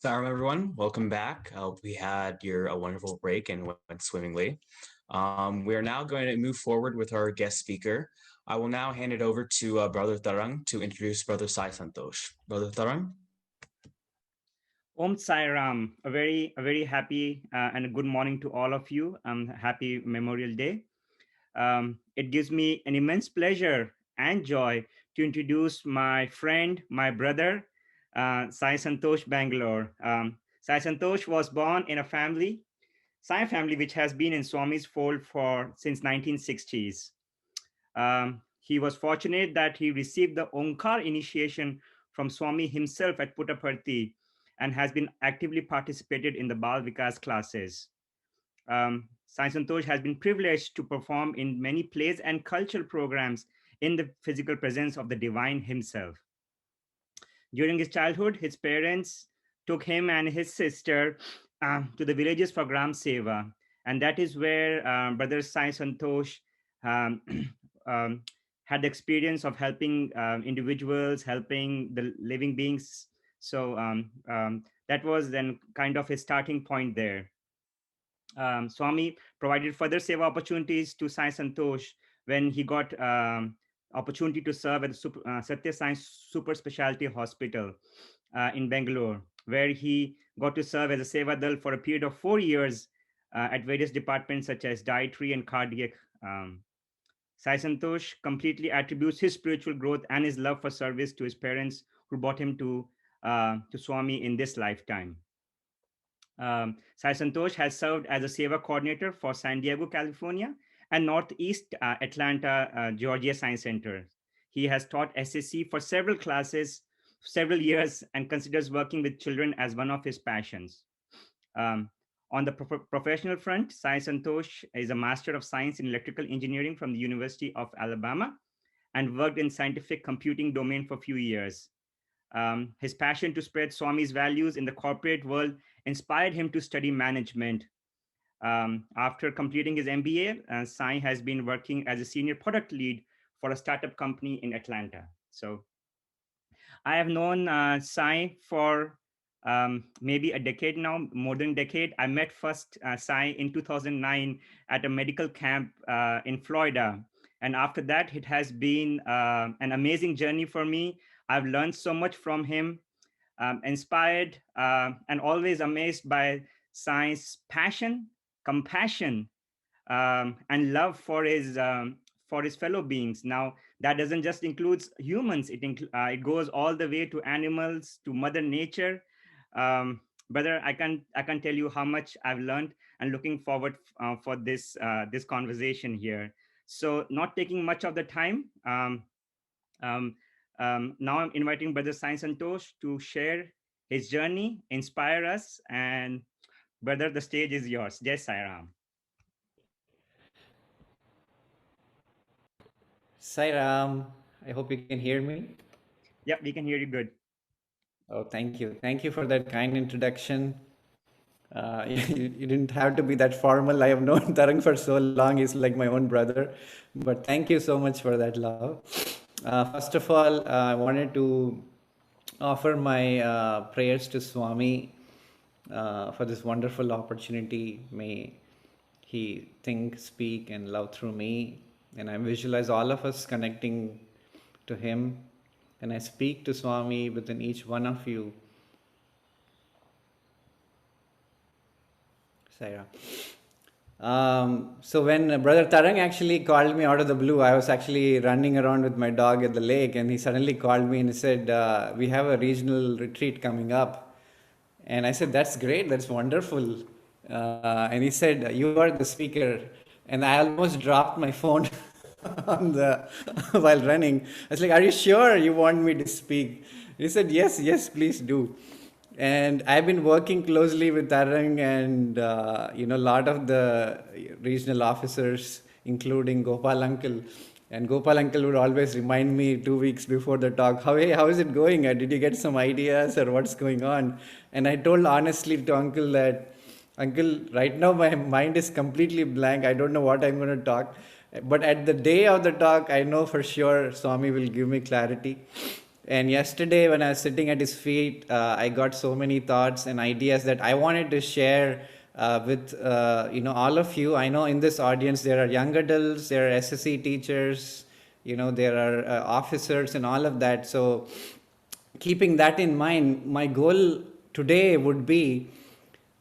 Salam, everyone. Welcome back. We had a wonderful break and went swimmingly. We are now going to move forward with our guest speaker. I will now hand it over to Brother Tarang to introduce Brother Sai Santosh. Brother Tarang? Om Sai Ram, a very happy and a good morning to all of you. Happy Memorial Day. It gives me an immense pleasure and joy to introduce my friend, my brother, Sai Santosh Bangalore. Sai Santosh was born in a Sai family, which has been in Swami's fold for since 1960s. He was fortunate that he received the Onkar initiation from Swami himself at Puttaparthi and has been actively participated in the Bal Vikas classes. Sai Santosh has been privileged to perform in many plays and cultural programs in the physical presence of the divine himself. During his childhood, his parents took him and his sister to the villages for Gram Seva, and that is where Brother Sai Santosh um, um, had the experience of helping individuals, helping the living beings. So that was then kind of his starting point there. Swami provided further seva opportunities to Sai Santosh when he got opportunity to serve at the Satya Science Super Specialty Hospital in Bangalore, where he got to serve as a Seva Dal for a period of 4 years at various departments such as dietary and cardiac. Um, Sai Santosh completely attributes his spiritual growth and his love for service to his parents who brought him to Swami in this lifetime. Sai Santosh has served as a Seva coordinator for San Diego, California, and Northeast Atlanta, Georgia Science Center. He has taught SSC for several classes, several years, and considers working with children as one of his passions. Um, on the professional front, Sai Santosh is a Master of Science in Electrical Engineering from the University of Alabama and worked in scientific computing domain for a few years. His passion to spread Swami's values in the corporate world inspired him to study management. After completing his MBA, Sai has been working as a senior product lead for a startup company in Atlanta. So I have known Sai for maybe a decade now, more than a decade. I met first Sai in 2009 at a medical camp in Florida. And after that, it has been an amazing journey for me. I've learned so much from him, inspired and always amazed by Sai's passion, compassion, and love for his fellow beings. Now, that doesn't just includes humans; it goes all the way to animals, to Mother Nature. Brother, I can tell you how much I've learned, and looking forward for this conversation here. So, not taking much of the time. Um, now I'm inviting Brother Sai Santosh to share his journey, inspire us, and brother, the stage is yours. Jai Sai Ram. Sai Ram, I hope you can hear me. Yep, we can hear you good. Oh, thank you. Thank you for that kind introduction. You didn't have to be that formal. I have known Tarang for so long. He's like my own brother. But thank you so much for that love. First of all, I wanted to offer my prayers to Swami for this wonderful opportunity. May he think, speak, and love through me. And I visualize all of us connecting to him. And I speak to Swami within each one of you. Saira. So when Brother Tarang actually called me out of the blue, I was actually running around with my dog at the lake, and he suddenly called me and he said, "We have a regional retreat coming up." And I said, "That's great, that's wonderful." And he said, "You are the speaker." And I almost dropped my phone on the while running. I was like, "Are you sure you want me to speak?" He said, "Yes, yes, please do." And I've been working closely with Tarang and a lot of the regional officers, including Gopal Uncle. And Gopal Uncle would always remind me 2 weeks before the talk, hey, how is it going? Did you get some ideas or what's going on? And I told honestly to Uncle that, Uncle, right now my mind is completely blank. I don't know what I'm going to talk. But at the day of the talk, I know for sure Swami will give me clarity. And yesterday, when I was sitting at his feet, I got so many thoughts and ideas that I wanted to share with all of you. I know in this audience there are young adults, there are SSC teachers, there are officers and all of that. So keeping that in mind, my goal today would be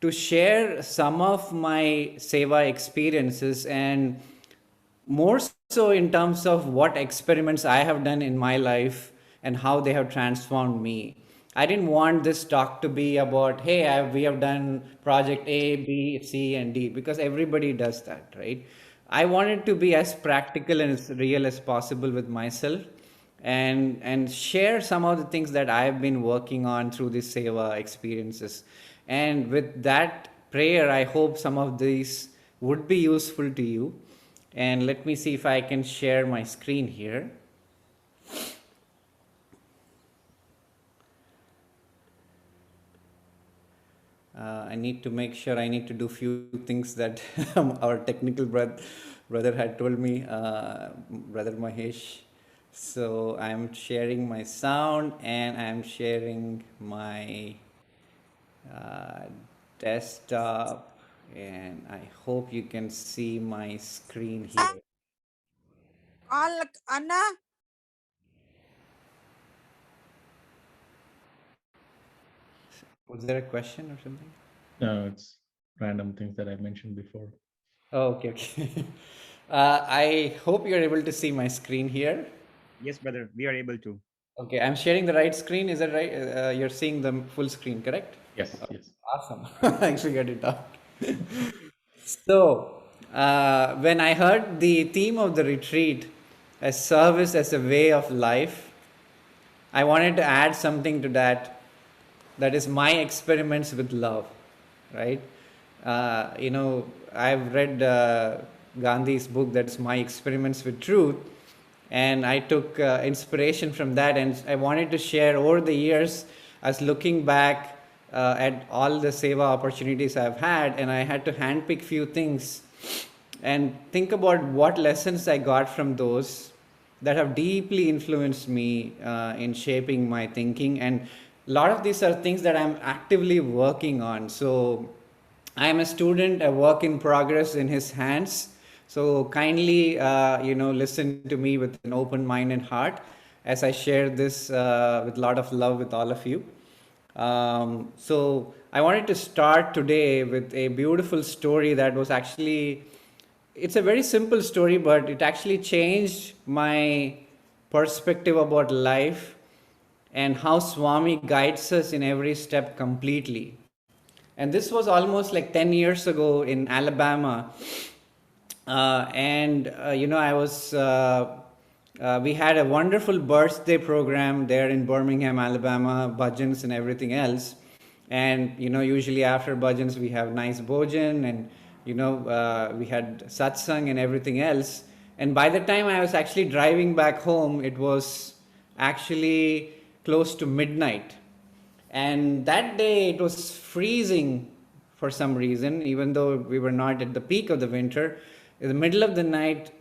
to share some of my SEVA experiences, and more so in terms of what experiments I have done in my life and how they have transformed me. I didn't want this talk to be about, hey, we have done project A, B, C, and D, because everybody does that, right? I wanted to be as practical and as real as possible with myself, and share some of the things that I've been working on through these Seva experiences. And with that prayer, I hope some of these would be useful to you. And let me see if I can share my screen here. I need to make sure I need to do few things that our technical brother had told me, Brother Mahesh. So I'm sharing my sound and I'm sharing my desktop, and I hope you can see my screen here. Anna? Was there a question or something? No, it's random things that I mentioned before. Oh, okay, okay. I hope you're able to see my screen here. Yes, brother, we are able to. Okay, I'm sharing the right screen. Is that right? You're seeing the full screen, correct? Yes, yes. Awesome. I figured it out. So, when I heard the theme of the retreat as service as a way of life, I wanted to add something to that. That is my experiments with love, right? I've read Gandhi's book, that's My Experiments with Truth, and I took inspiration from that, and I wanted to share over the years. I was looking back at all the Seva opportunities I've had, and I had to handpick few things and think about what lessons I got from those that have deeply influenced me in shaping my thinking. And a lot of these are things that I'm actively working on. So I am a student, a work in progress in his hands. So kindly, listen to me with an open mind and heart as I share this with a lot of love with all of you. So I wanted to start today with a beautiful story that was actually, it's a very simple story, but it actually changed my perspective about life and how Swami guides us in every step completely. And this was almost like 10 years ago in Alabama. I was, we had a wonderful birthday program there in Birmingham, Alabama, bhajans and everything else. And, usually after bhajans, we have nice bhojan, and, we had satsang and everything else. And by the time I was actually driving back home, it was actually close to midnight. And that day it was freezing for some reason, even though we were not at the peak of the winter. In the middle of the night,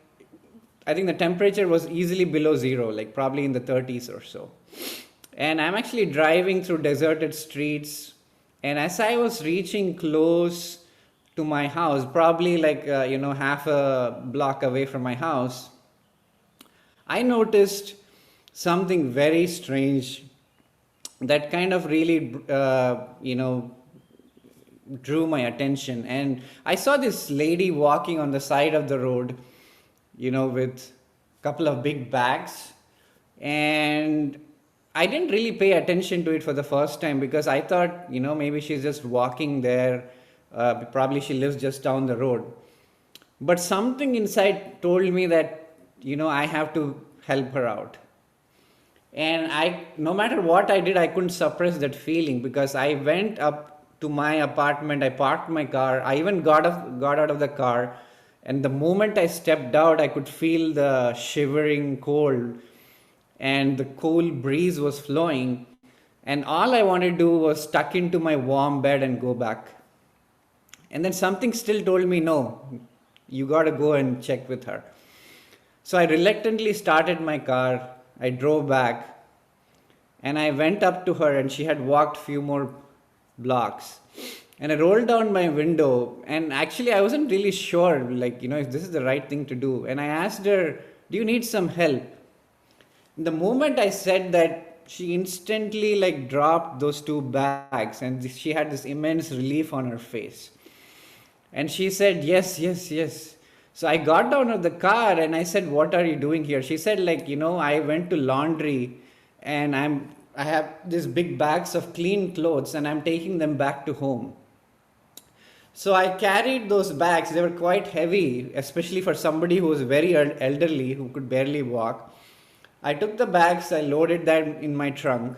I think the temperature was easily below zero, like probably in the 30s or so. And I'm actually driving through deserted streets. And as I was reaching close to my house, probably like, half a block away from my house, I noticed something very strange that kind of really, drew my attention. And I saw this lady walking on the side of the road, with a couple of big bags. And I didn't really pay attention to it for the first time because I thought, maybe she's just walking there. Probably she lives just down the road. But something inside told me that, I have to help her out. And no matter what I did, I couldn't suppress that feeling, because I went up to my apartment, I parked my car, I even got out of the car, and the moment I stepped out, I could feel the shivering cold, and the cool breeze was flowing, and all I wanted to do was tuck into my warm bed and go back. And then something still told me, no, you got to go and check with her. So I reluctantly started my car. I drove back, And I went up to her, and she had walked few more blocks. And I rolled down my window, and actually I wasn't really sure, like, if this is the right thing to do. And I asked her, do you need some help? The moment I said that, she instantly like dropped those 2 bags, and she had this immense relief on her face. And she said, yes, yes, yes. So I got down of the car and I said, what are you doing here? She said, like, I went to laundry, and I have these big bags of clean clothes, and I'm taking them back to home. So I carried those bags. They were quite heavy, especially for somebody who was very elderly, who could barely walk. I took the bags, I loaded them in my trunk,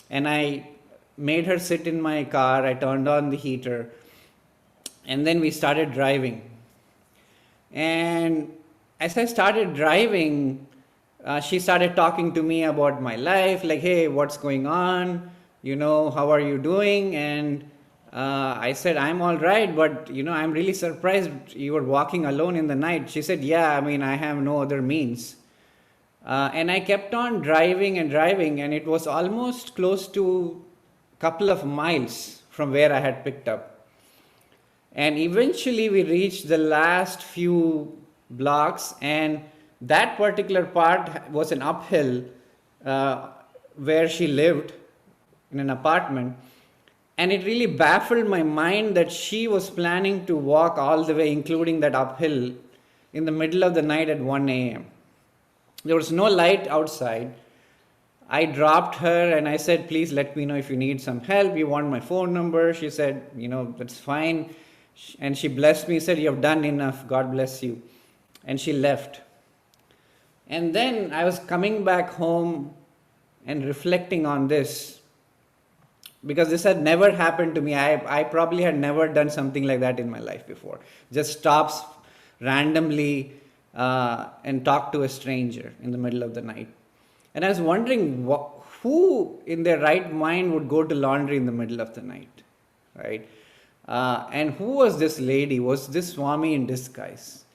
and I made her sit in my car. I turned on the heater, and then we started driving. And as I started driving, she started talking to me about my life, like, hey, what's going on? How are you doing? And I said, I'm all right, but, I'm really surprised you were walking alone in the night. She said, yeah, I have no other means. And I kept on driving, and it was almost close to a couple of miles from where I had picked up. And eventually we reached the last few blocks, and that particular part was an uphill where she lived in an apartment. And it really baffled my mind that she was planning to walk all the way, including that uphill, in the middle of the night at 1 a.m. There was no light outside. I dropped her and I said, please let me know if you need some help. You want my phone number? She said, that's fine. And she blessed me, said, you have done enough. God bless you. And she left. And then I was coming back home and reflecting on this, because this had never happened to me. I probably had never done something like that in my life before. Just stops randomly and talk to a stranger in the middle of the night. And I was wondering, who in their right mind would go to laundry in the middle of the night, right? And who was this lady? Was this Swami in disguise?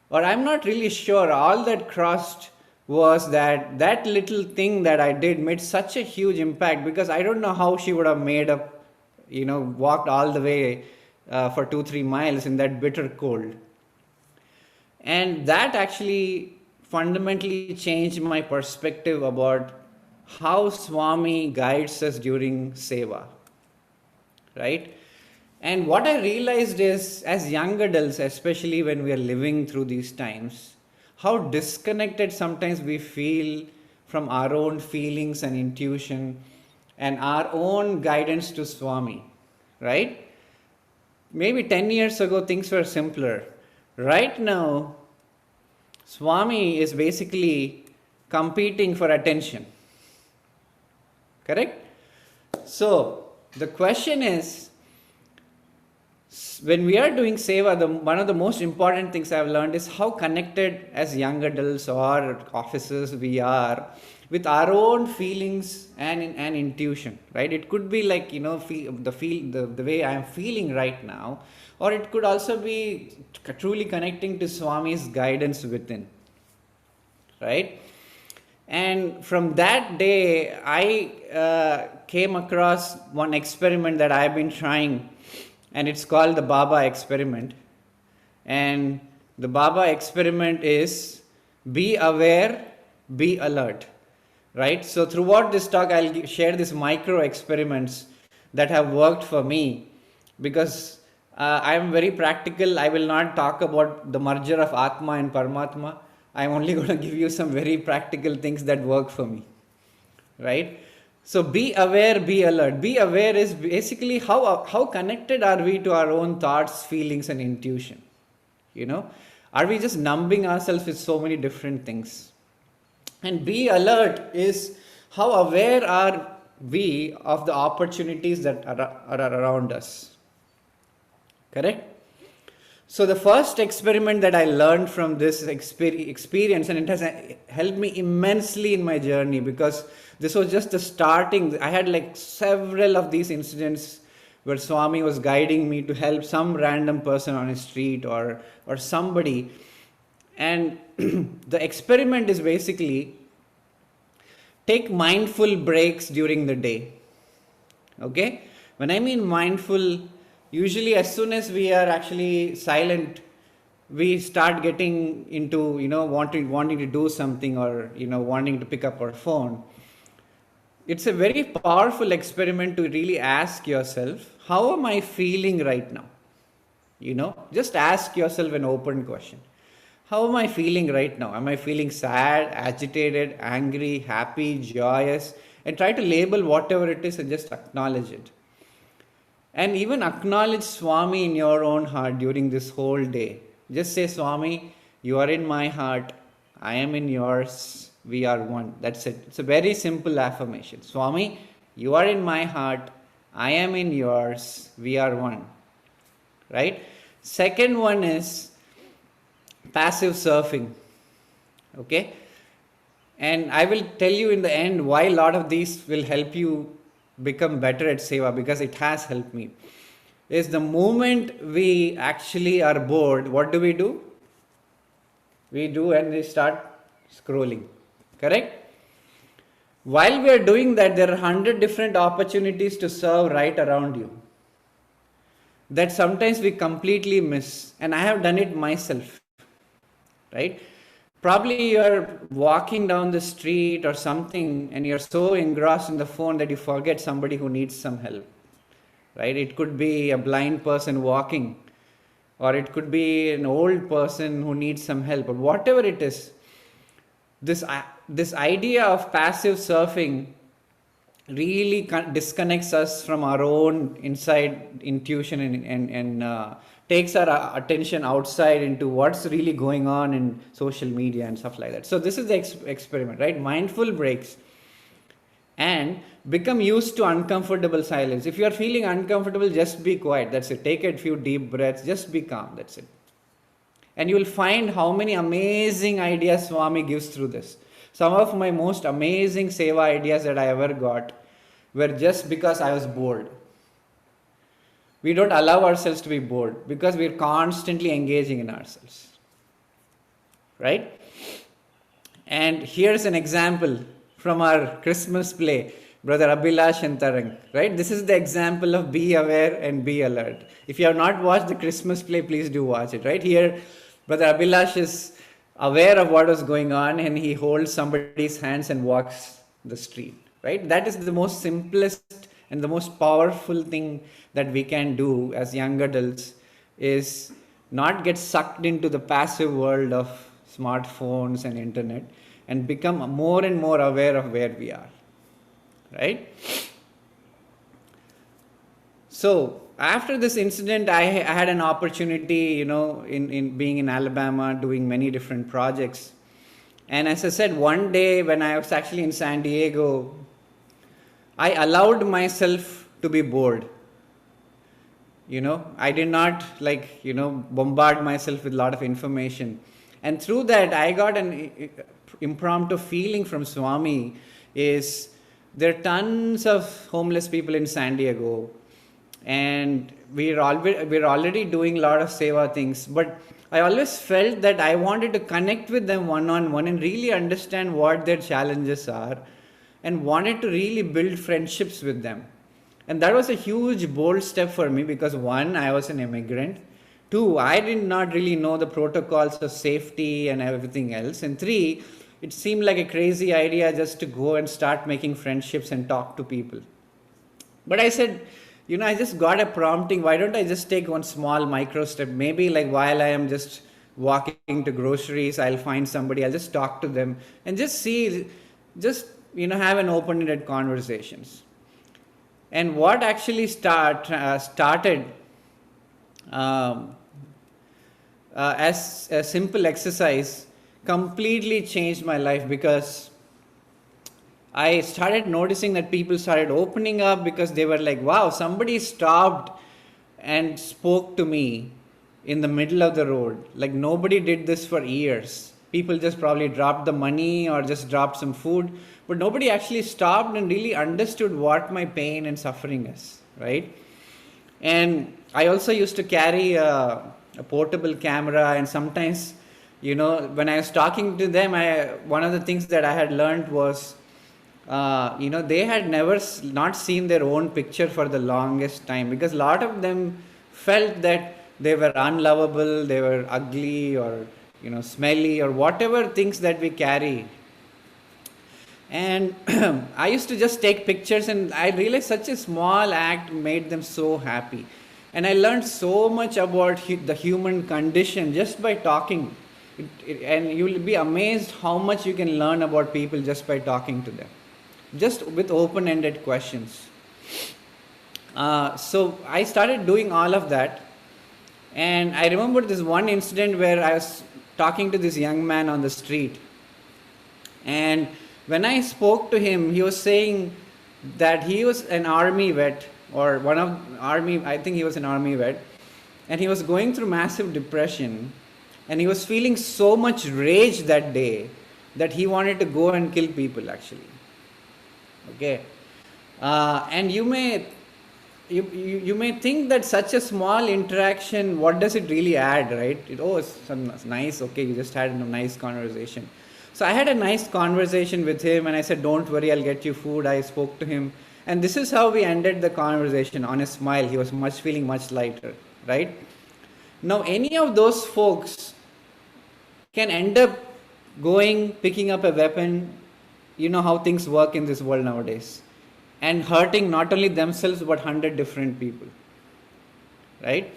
Or I'm not really sure. All that crossed was that little thing that I did made such a huge impact, because I don't know how she would have made up, walked all the way for 2-3 miles in that bitter cold. And that actually fundamentally changed my perspective about how Swami guides us during SEVA, right? And what I realized is, as young adults, especially when we are living through these times, how disconnected sometimes we feel from our own feelings and intuition and our own guidance to Swami, right? Maybe 10 years ago, things were simpler. Right now, Swami is basically competing for attention. Correct? So, the question is, when we are doing Seva, one of the most important things I've learned is how connected as young adults or officers we are with our own feelings and intuition, right? It could be like, the way I am feeling right now, or it could also be truly connecting to Swami's guidance within, right? And from that day, I came across one experiment that I've been trying, and it's called the Baba experiment. And the Baba experiment is be aware, be alert, right? So throughout this talk, I'll share these micro experiments that have worked for me, because I am very practical. I will not talk about the merger of Atma and Paramatma. I'm only going to give you some very practical things that work for me, right? So be aware, be alert. Be aware is basically how connected are we to our own thoughts, feelings, and intuition? Are we just numbing ourselves with so many different things? And be alert is how aware are we of the opportunities that are around us? Correct? So the first experiment that I learned from this experience, and it has helped me immensely in my journey, because this was just the starting. I had like several of these incidents where Swami was guiding me to help some random person on a street or somebody. And the experiment is basically take mindful breaks during the day. Okay? When I mean mindful, usually as soon as we are actually silent, we start getting into, wanting to do something, or, wanting to pick up our phone. It's a very powerful experiment to really ask yourself, how am I feeling right now? Just ask yourself an open question. How am I feeling right now? Am I feeling sad, agitated, angry, happy, joyous? And try to label whatever it is and just acknowledge it. And even acknowledge Swami in your own heart during this whole day. Just say, Swami, you are in my heart, I am in yours, we are one. That's it. It's a very simple affirmation. Swami, you are in my heart, I am in yours, we are one. Right? Second one is passive surfing. Okay? And I will tell you in the end why a lot of these will help you become better at SEVA, because it has helped me. Is the moment we actually are bored, what do? We do and we start scrolling. Correct? While we are doing that, there are 100 different opportunities to serve right around you that sometimes we completely miss. And I have done it myself. Right? Probably you're walking down the street or something and you're so engrossed in the phone that you forget somebody who needs some help. Right? It could be a blind person walking, or it could be an old person who needs some help, or whatever it is. This idea of passive surfing really disconnects us from our own inside intuition and takes our attention outside into what's really going on in social media and stuff like that. So this is the experiment, right? Mindful breaks. And become used to uncomfortable silence. If you are feeling uncomfortable, just be quiet. That's it. Take a few deep breaths. Just be calm. That's it. And you will find how many amazing ideas Swami gives through this. Some of my most amazing Seva ideas that I ever got were just because I was bored. We don't allow ourselves to be bored because we're constantly engaging in ourselves. Right? And here's an example from our Christmas play, Brother Abhilash and Tarang. Right? This is the example of be aware and be alert. If you have not watched the Christmas play, please do watch it. Right? Here, Brother Abhilash is aware of what was going on and he holds somebody's hands and walks the street. Right? That is the most simplest and the most powerful thing that we can do as young adults, is not get sucked into the passive world of smartphones and internet and become more and more aware of where we are. Right? So after this incident, I had an opportunity, in being in Alabama, doing many different projects. And as I said, one day when I was actually in San Diego, I allowed myself to be bored. I did not bombard myself with a lot of information. And through that, I got an impromptu feeling from Swami is there are tons of homeless people in San Diego. And we're already doing a lot of Seva things. But I always felt that I wanted to connect with them one-on-one and really understand what their challenges are, and wanted to really build friendships with them. And that was a huge, bold step for me because 1, I was an immigrant. 2, I did not really know the protocols of safety and everything else. And 3, it seemed like a crazy idea just to go and start making friendships and talk to people. But I said, I just got a prompting. Why don't I just take one small micro step? Maybe while I am just walking to groceries, I'll find somebody, I'll just talk to them and just have an open-ended conversations. And what actually started as a simple exercise completely changed my life, because I started noticing that people started opening up because they were like, wow, somebody stopped and spoke to me in the middle of the road. Like nobody did this for years. People just probably dropped the money or just dropped some food, but nobody actually stopped and really understood what my pain and suffering is, right? And I also used to carry a portable camera, and sometimes, when I was talking to them, one of the things that I had learned was they had never not seen their own picture for the longest time, because a lot of them felt that they were unlovable, they were ugly, or smelly, or whatever things that we carry. And I used to just take pictures, and I realized such a small act made them so happy. And I learned so much about the human condition just by talking. And you will be amazed how much you can learn about people just by talking to them, just with open-ended questions. So I started doing all of that. And I remember this one incident where I was talking to this young man on the street. And when I spoke to him, he was saying that he was an army vet, or I think he was an army vet, and he was going through massive depression, and he was feeling so much rage that day that he wanted to go and kill people, actually. Okay. And you may think that such a small interaction, what does it really add, right? It's nice, okay, you just had a nice conversation. So I had a nice conversation with him, and I said, don't worry, I'll get you food. I spoke to him, and this is how we ended the conversation, on a smile. He was feeling much lighter, right? Now, any of those folks can end up picking up a weapon. You know how things work in this world nowadays, and hurting not only themselves but 100 different people, right?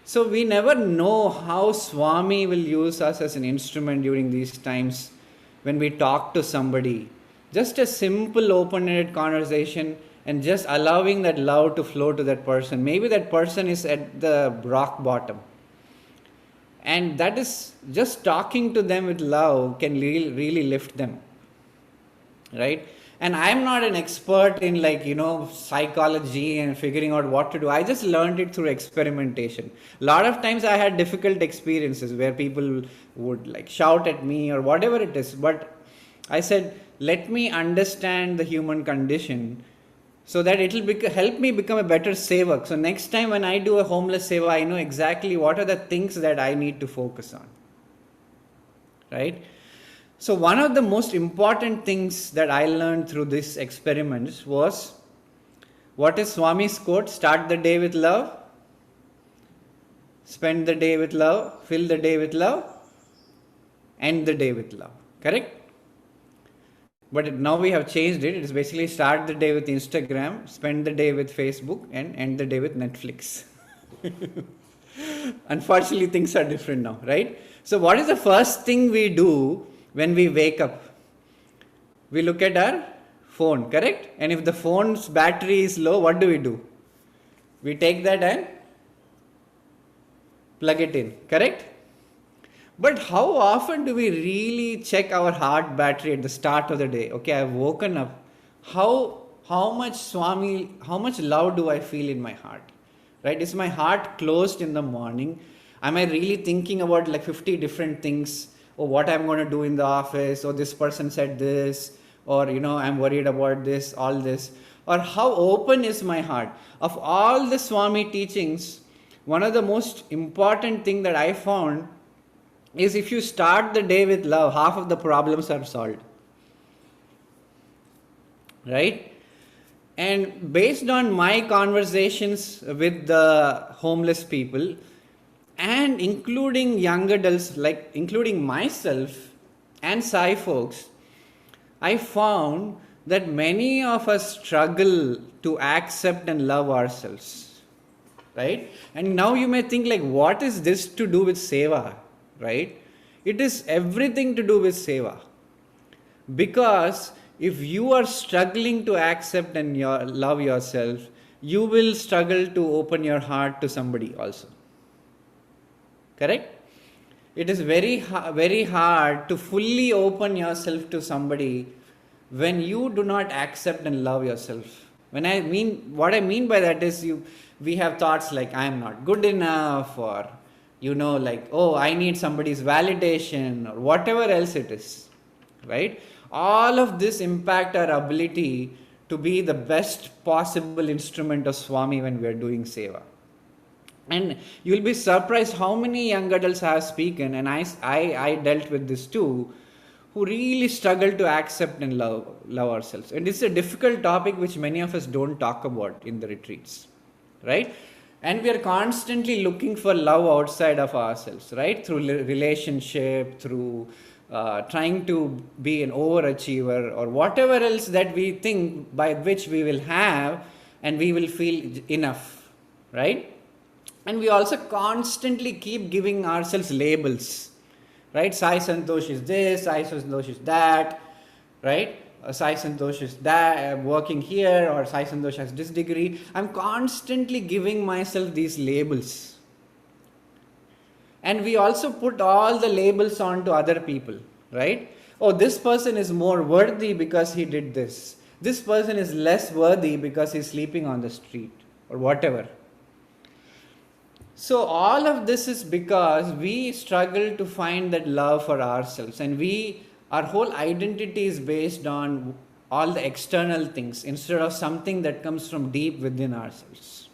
So we never know how Swami will use us as an instrument during these times when we talk to somebody. Just a simple open-ended conversation, and just allowing that love to flow to that person. Maybe that person is at the rock bottom, and that is just talking to them with love can really lift them, right? And I'm not an expert in psychology and figuring out what to do. I just learned it through experimentation. A lot of times I had difficult experiences where people would shout at me or whatever it is. But I said, let me understand the human condition so that it will help me become a better sevak. So next time when I do a homeless seva, I know exactly what are the things that I need to focus on, right? So one of the most important things that I learned through these experiments was, what is Swami's quote? Start the day with love, spend the day with love, fill the day with love, end the day with love. Correct? But now we have changed it. It is basically start the day with Instagram, spend the day with Facebook, and end the day with Netflix. Unfortunately, things are different now, right? So what is the first thing we do when we wake up? We look at our phone, correct? And if the phone's battery is low, what do? We take that and plug it in, correct? But how often do we really check our heart battery at the start of the day? Okay, I've woken up. How much love do I feel in my heart? Right? Is my heart closed in the morning? Am I really thinking about 50 different things? Or what I'm going to do in the office, or this person said this, or I'm worried about this, all this. Or how open is my heart? Of all the Swami teachings, one of the most important thing that I found is if you start the day with love, half of the problems are solved. Right? And based on my conversations with the homeless people, and including young adults, including myself and Sai folks, I found that many of us struggle to accept and love ourselves, right? And now you may think what is this to do with seva, right? It is everything to do with seva. Because if you are struggling to accept and love yourself, you will struggle to open your heart to somebody also. Correct? It is very hard to fully open yourself to somebody when you do not accept and love yourself. What I mean by that is we have thoughts like I am not good enough, or I need somebody's validation, or whatever else it is, right? All of this impact our ability to be the best possible instrument of Swami when we are doing seva. And you will be surprised how many young adults I have spoken, and I dealt with this too, who really struggle to accept and love ourselves. And it's a difficult topic which many of us don't talk about in the retreats, right? And we are constantly looking for love outside of ourselves, right? Through relationship, through trying to be an overachiever or whatever else that we think by which we will have and we will feel enough, right? And we also constantly keep giving ourselves labels, right? Sai Santosh is this, Sai Santosh is that, right? Sai Santosh is that, working here, or Sai Santosh has this degree. I'm constantly giving myself these labels. And we also put all the labels onto other people, right? Oh, this person is more worthy because he did this. This person is less worthy because he's sleeping on the street, or whatever. So all of this is because we struggle to find that love for ourselves, and our whole identity is based on all the external things instead of something that comes from deep within ourselves,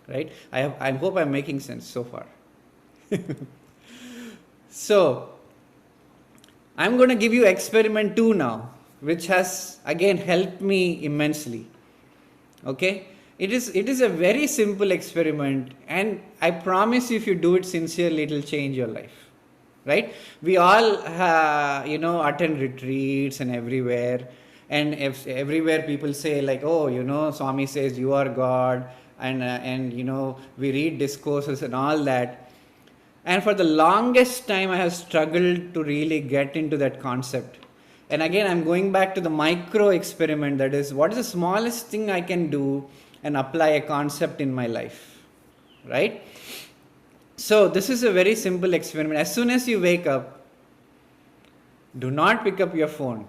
right? I hope I'm making sense so far. So I'm going to give you experiment 2 now, which has again helped me immensely. Okay, it is a very simple experiment, and I promise you, if you do it sincerely, it will change your life. Right? We all, attend retreats and everywhere. And if everywhere people say like, oh, Swami says you are God. And we read discourses and all that. And for the longest time, I have struggled to really get into that concept. And again, I'm going back to the micro experiment. That is, what is the smallest thing I can do and apply a concept in my life? Right? So this is a very simple experiment. As soon as you wake up, do not pick up your phone,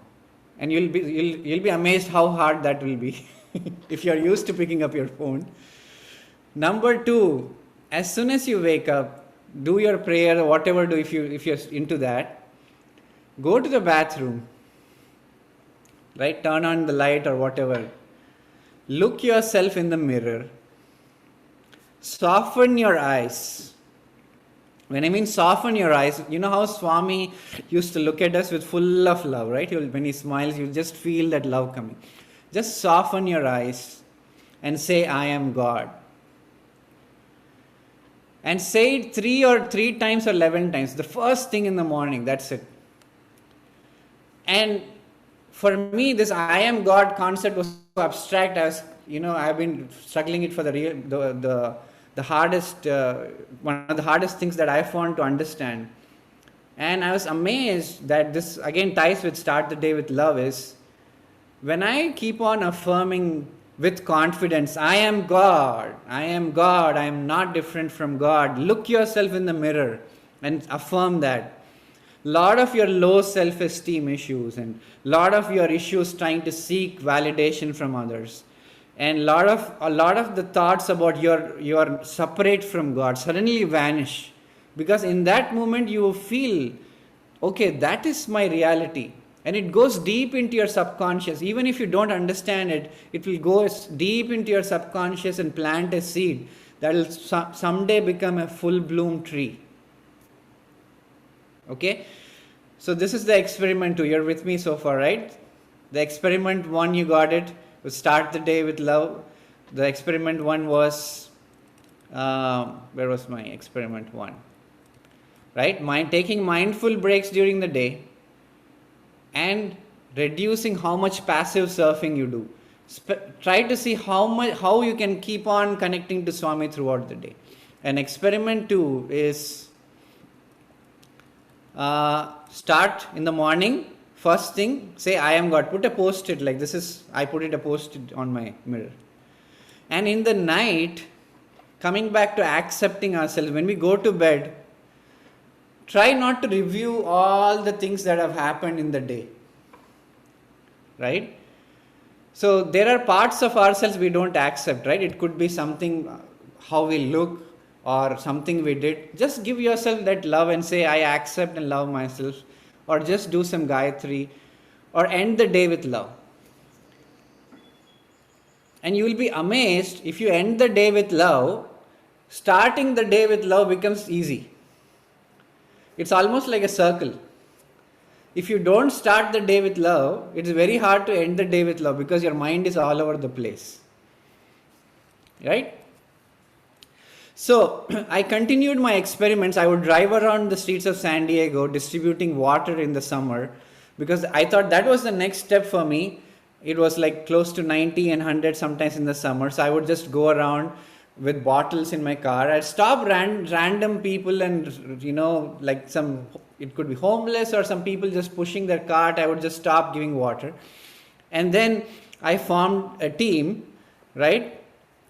and you'll be amazed how hard that will be if you're used to picking up your phone. Number 2, as soon as you wake up, do your prayer or whatever do if you're into that. Go to the bathroom, right? Turn on the light or whatever. Look yourself in the mirror. Soften your eyes. When I mean soften your eyes, you know how Swami used to look at us with full of love, right? When he smiles, you just feel that love coming. Just soften your eyes and say, I am God. And say it 3 times or 11 times. The first thing in the morning, that's it. And for me, this I am God concept was so abstract. I've been struggling it for the hardest, one of the hardest things that I found to understand. And I was amazed that this again ties with start the day with love is when I keep on affirming with confidence, I am God, I am God, I am not different from God. Look yourself in the mirror and affirm that. Lot of your low self-esteem issues and lot of your issues trying to seek validation from others. And a lot of the thoughts about you're separate from God suddenly vanish, because in that moment you feel, okay, that is my reality, and it goes deep into your subconscious. Even if you don't understand it, it will go deep into your subconscious and plant a seed that will someday become a full-bloom tree. Okay, so this is the experiment 2. You're with me so far, right? The experiment 1, you got it. Start the day with love. The experiment 1 was, where was my experiment 1? Right? Taking mindful breaks during the day and reducing how much passive surfing you do. Try to see how you can keep on connecting to Swami throughout the day. And experiment 2 is start in the morning. First thing, say I am God. Put a post-it like this is, I put it a post-it on my mirror. And in the night, coming back to accepting ourselves, when we go to bed, try not to review all the things that have happened in the day. Right? So there are parts of ourselves we don't accept, right? It could be something, how we look or something we did. Just give yourself that love and say, I accept and love myself. Or just do some Gayatri, or end the day with love. And you will be amazed if you end the day with love, starting the day with love becomes easy. It's almost like a circle. if you don't start the day with love, it's very hard to end the day with love because your mind is all over the place. Right? So I continued my experiments. I would drive around the streets of San Diego distributing water in the summer because I thought that was the next step for me. It was like close to 90 and 100 sometimes in the summer. So I would just go around with bottles in my car. I'd stop random people and, like it could be homeless or some people just pushing their cart. I would just stop giving water. And then I formed a team, right?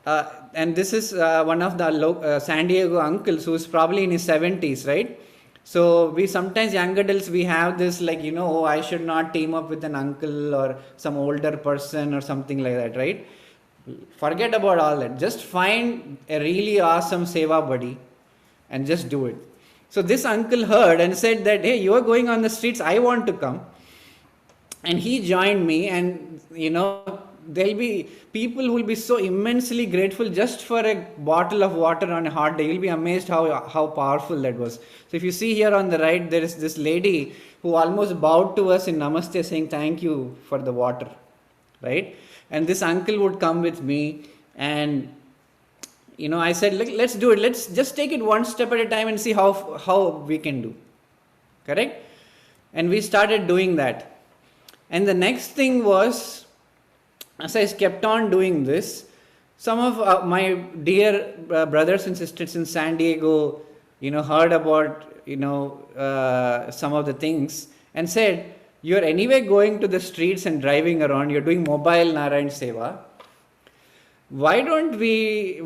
And this is one of the San Diego uncles who's probably in his 70s, right? So we sometimes, young adults, we have this like, oh, I should not team up with an uncle or some older person or something like that, right? Forget about all that. Just find a really awesome SEVA buddy and just do it. So this uncle heard and said that, hey, you are going on the streets, I want to come. And he joined me, and there'll be people who will be so immensely grateful just for a bottle of water on a hot day. You'll be amazed how powerful that was. So if you see here on the right, there is this lady who almost bowed to us in Namaste saying thank you for the water, right? And this uncle would come with me, and I said, let's do it. Let's just take it one step at a time and see how we can do. Correct? And we started doing that. And the next thing was, as I kept on doing this, some of my dear brothers and sisters in San Diego, heard about, some of the things and said, you're anyway going to the streets and driving around, you're doing mobile Narayan Seva. Why don't we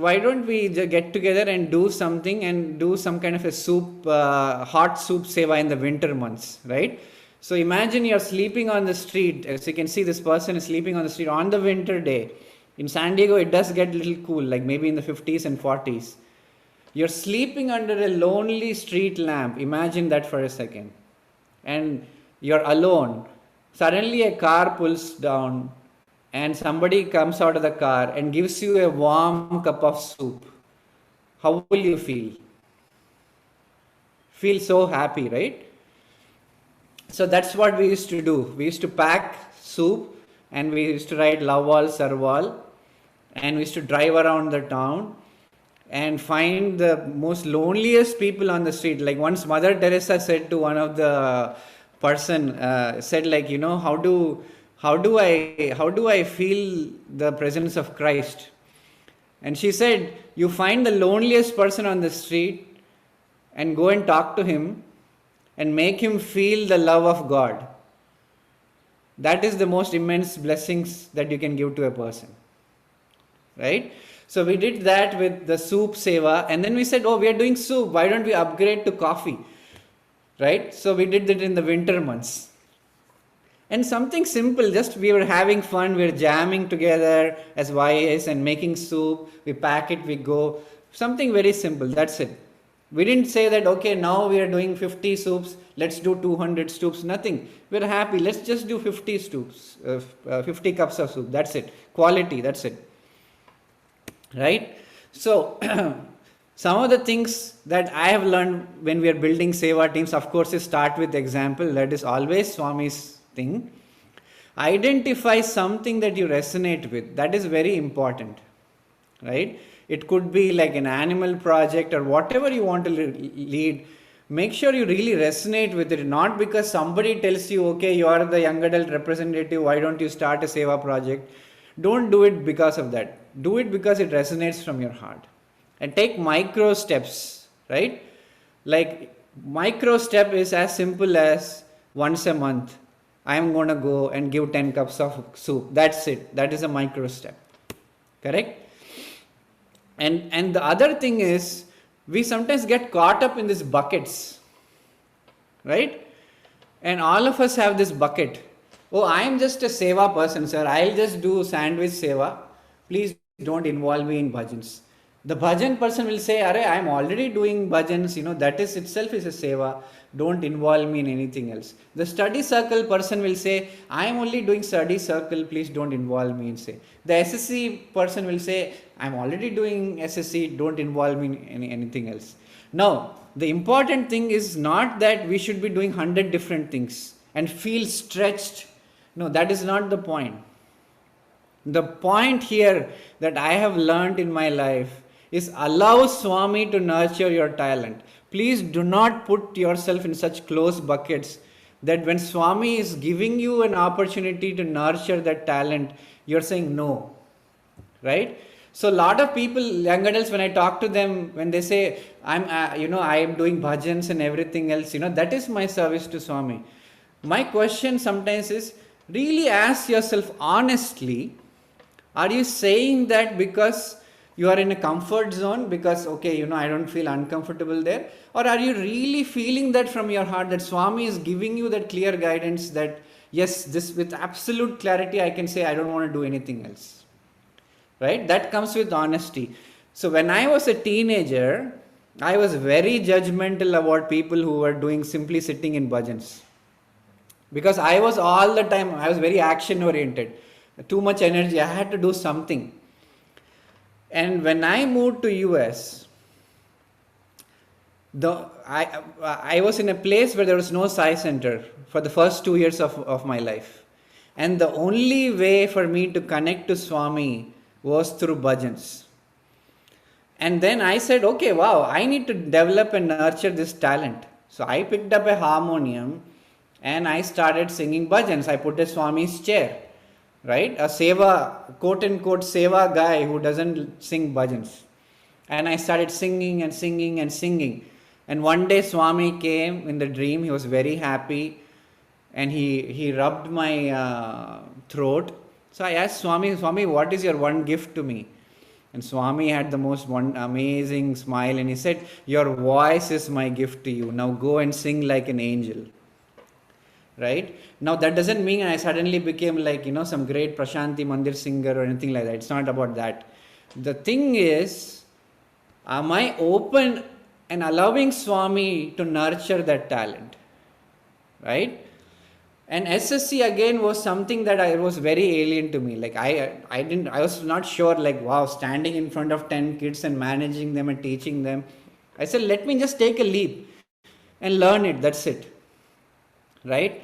get together and do something and do some kind of a soup, hot soup Seva in the winter months, right? So imagine you're sleeping on the street. As you can see, this person is sleeping on the street on the winter day. In San Diego, it does get a little cool, like maybe in the 50s and 40s. You're sleeping under a lonely street lamp. Imagine that for a second. And you're alone. Suddenly a car pulls down and somebody comes out of the car and gives you a warm cup of soup. How will you feel? Feel so happy, right? So that's what we used to do. We used to pack soup and we used to write Lavwal, Sarwal, and we used to drive around the town and find the most loneliest people on the street. Like once Mother Teresa said to one of the person, said like, how do I feel the presence of Christ? And she said, you find the loneliest person on the street and go and talk to him and make him feel the love of God. That is the most immense blessings that you can give to a person. Right? So we did that with the soup seva, and then we said, oh, we are doing soup, why don't we upgrade to coffee? Right? So we did that in the winter months. And something simple, just we were having fun, we were jamming together as YAs and making soup, we pack it, we go. Something very simple, that's it. We didn't say that, okay, now we are doing 50 soups, let's do 200 soups, nothing. We're happy, let's just do 50 soups, 50 cups of soup, that's it. Quality, that's it. Right? So, some of the things that I have learned when we are building Seva teams, of course, is start with example. That is always Swami's thing. Identify something that you resonate with. That is very important. Right? It could be like an animal project or whatever you want to lead. Make sure you really resonate with it. Not because somebody tells you, okay, you are the young adult representative, why don't you start a Seva project? Don't do it because of that. Do it because it resonates from your heart. And take micro steps, right? Like micro step is as simple as once a month, I am going to go and give 10 cups of soup. That's it. That is a micro step. Correct? And the other thing is, we sometimes get caught up in these buckets, right? And all of us have this bucket. Oh, I am just a Seva person, sir. I'll just do sandwich Seva. Please don't involve me in bhajans. The bhajan person will say, Arey, I am already doing bhajans, that is itself is a Seva. Don't involve me in anything else. The study circle person will say, I am only doing study circle, please don't involve me in say. The SSC person will say, I am already doing SSC, don't involve me in anything else. Now, the important thing is not that we should be doing 100 different things. and feel stretched. No, that is not the point. The point here that I have learned in my life is allow Swami to nurture your talent. Please do not put yourself in such close buckets that when Swami is giving you an opportunity to nurture that talent, you're saying no. Right? So a lot of people, young adults, when I talk to them, when they say, I am doing bhajans and everything else, that is my service to Swami. My question sometimes is, really ask yourself honestly, are you saying that because you are in a comfort zone, because, I don't feel uncomfortable there? Or are you really feeling that from your heart that Swami is giving you that clear guidance that, yes, this with absolute clarity, I can say I don't want to do anything else. Right? That comes with honesty. So when I was a teenager, I was very judgmental about people who were doing simply sitting in bhajans. Because I was all the time, I was very action oriented. Too much energy, I had to do something. And when I moved to US, I was in a place where there was no Sai Center for the first 2 years of my life. And the only way for me to connect to Swami was through bhajans. And then I said, okay, wow, I need to develop and nurture this talent. So I picked up a harmonium and I started singing bhajans. I put a Swami's chair. Right? A SEVA, quote unquote SEVA guy who doesn't sing bhajans. And I started singing and singing and singing. And one day Swami came in the dream. He was very happy. And he rubbed my throat. So I asked Swami, what is your one gift to me? And Swami had the most amazing smile. And he said, your voice is my gift to you. Now go and sing like an angel. Right? Now that doesn't mean I suddenly became like, some great Prashanti Mandir singer or anything like that. It's not about that. The thing is, am I open and allowing Swami to nurture that talent? Right? And SSC again was something that I was very alien to me. Like I was not sure, like, wow, standing in front of 10 kids and managing them and teaching them. I said, let me just take a leap and learn it. That's it. Right?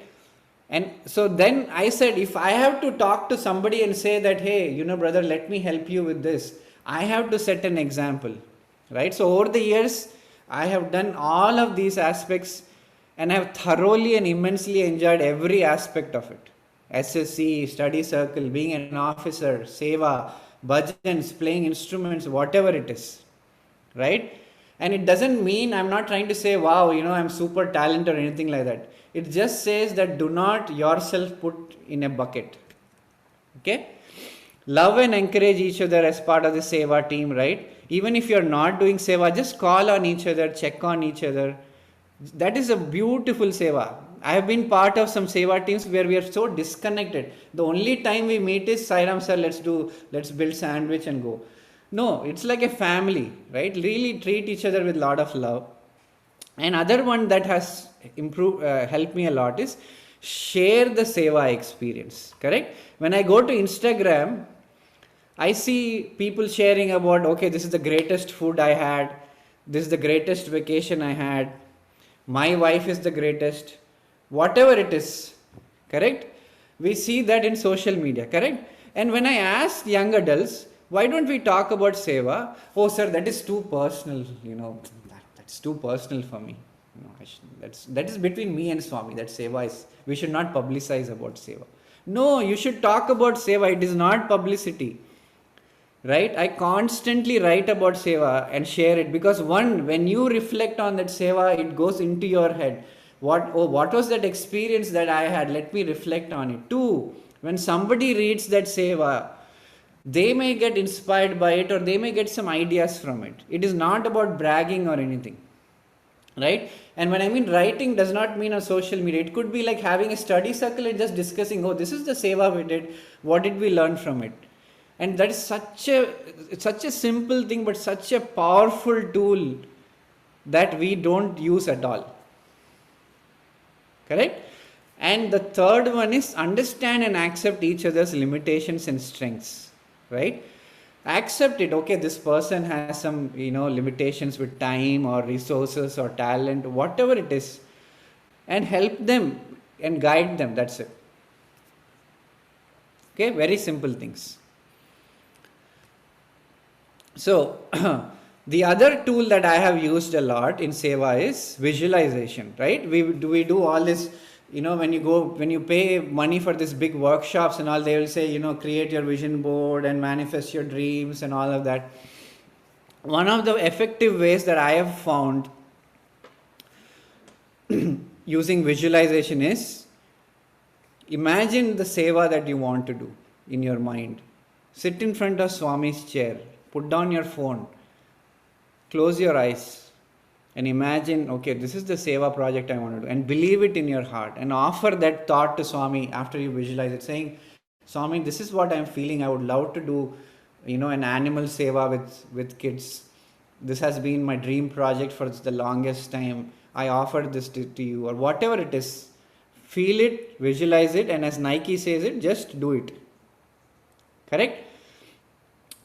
And so then I said, if I have to talk to somebody and say that, hey, brother, let me help you with this, I have to set an example. Right? So over the years, I have done all of these aspects and I have thoroughly and immensely enjoyed every aspect of it. SSC, study circle, being an officer, SEVA, bhajans, playing instruments, whatever it is. Right? And it doesn't mean, I'm not trying to say, wow, I'm super talented or anything like that. It just says that do not yourself put in a bucket. Okay? Love and encourage each other as part of the SEVA team, right? Even if you're not doing SEVA, just call on each other, check on each other. That is a beautiful SEVA. I have been part of some SEVA teams where we are so disconnected. The only time we meet is, Sairam sir, let's build sandwich and go. No, it's like a family, right? Really treat each other with a lot of love. Another one that has helped me a lot is share the SEVA experience, correct? When I go to Instagram, I see people sharing about, okay, this is the greatest food I had. This is the greatest vacation I had. My wife is the greatest. Whatever it is, correct? We see that in social media, correct? And when I ask young adults, why don't we talk about SEVA? Oh, sir, that is too personal, that's too personal for me. That is between me and Swami. That SEVA is, we should not publicize about SEVA. No, you should talk about SEVA. It is not publicity. Right? I constantly write about SEVA and share it because when you reflect on that SEVA, it goes into your head. What was that experience that I had? Let me reflect on it. 2, when somebody reads that SEVA, they may get inspired by it or they may get some ideas from it. It is not about bragging or anything. Right? And when I mean writing does not mean on social media. It could be like having a study circle and just discussing, oh, this is the SEVA we did. What did we learn from it? And that is such a simple thing, but such a powerful tool that we don't use at all. Correct? And the third one is understand and accept each other's limitations and strengths. Right? Accept it. Okay, this person has some, limitations with time or resources or talent, whatever it is. And help them. and guide them. That's it. Okay, very simple things. So the other tool that I have used a lot in SEVA is visualization, right? We do all this, when you pay money for this big workshops and all, they will say, create your vision board and manifest your dreams and all of that. One of the effective ways that I have found using visualization is, imagine the seva that you want to do in your mind. Sit in front of Swami's chair, put down your phone, close your eyes and imagine, okay, this is the seva project I want to do, and believe it in your heart and offer that thought to Swami after you visualize it, saying, Swami, this is what I'm feeling. I would love to do, an animal seva with kids. This has been my dream project for the longest time. I offer this to you, or whatever it is. Feel it, visualize it, and as Nike says it, just do it. Correct?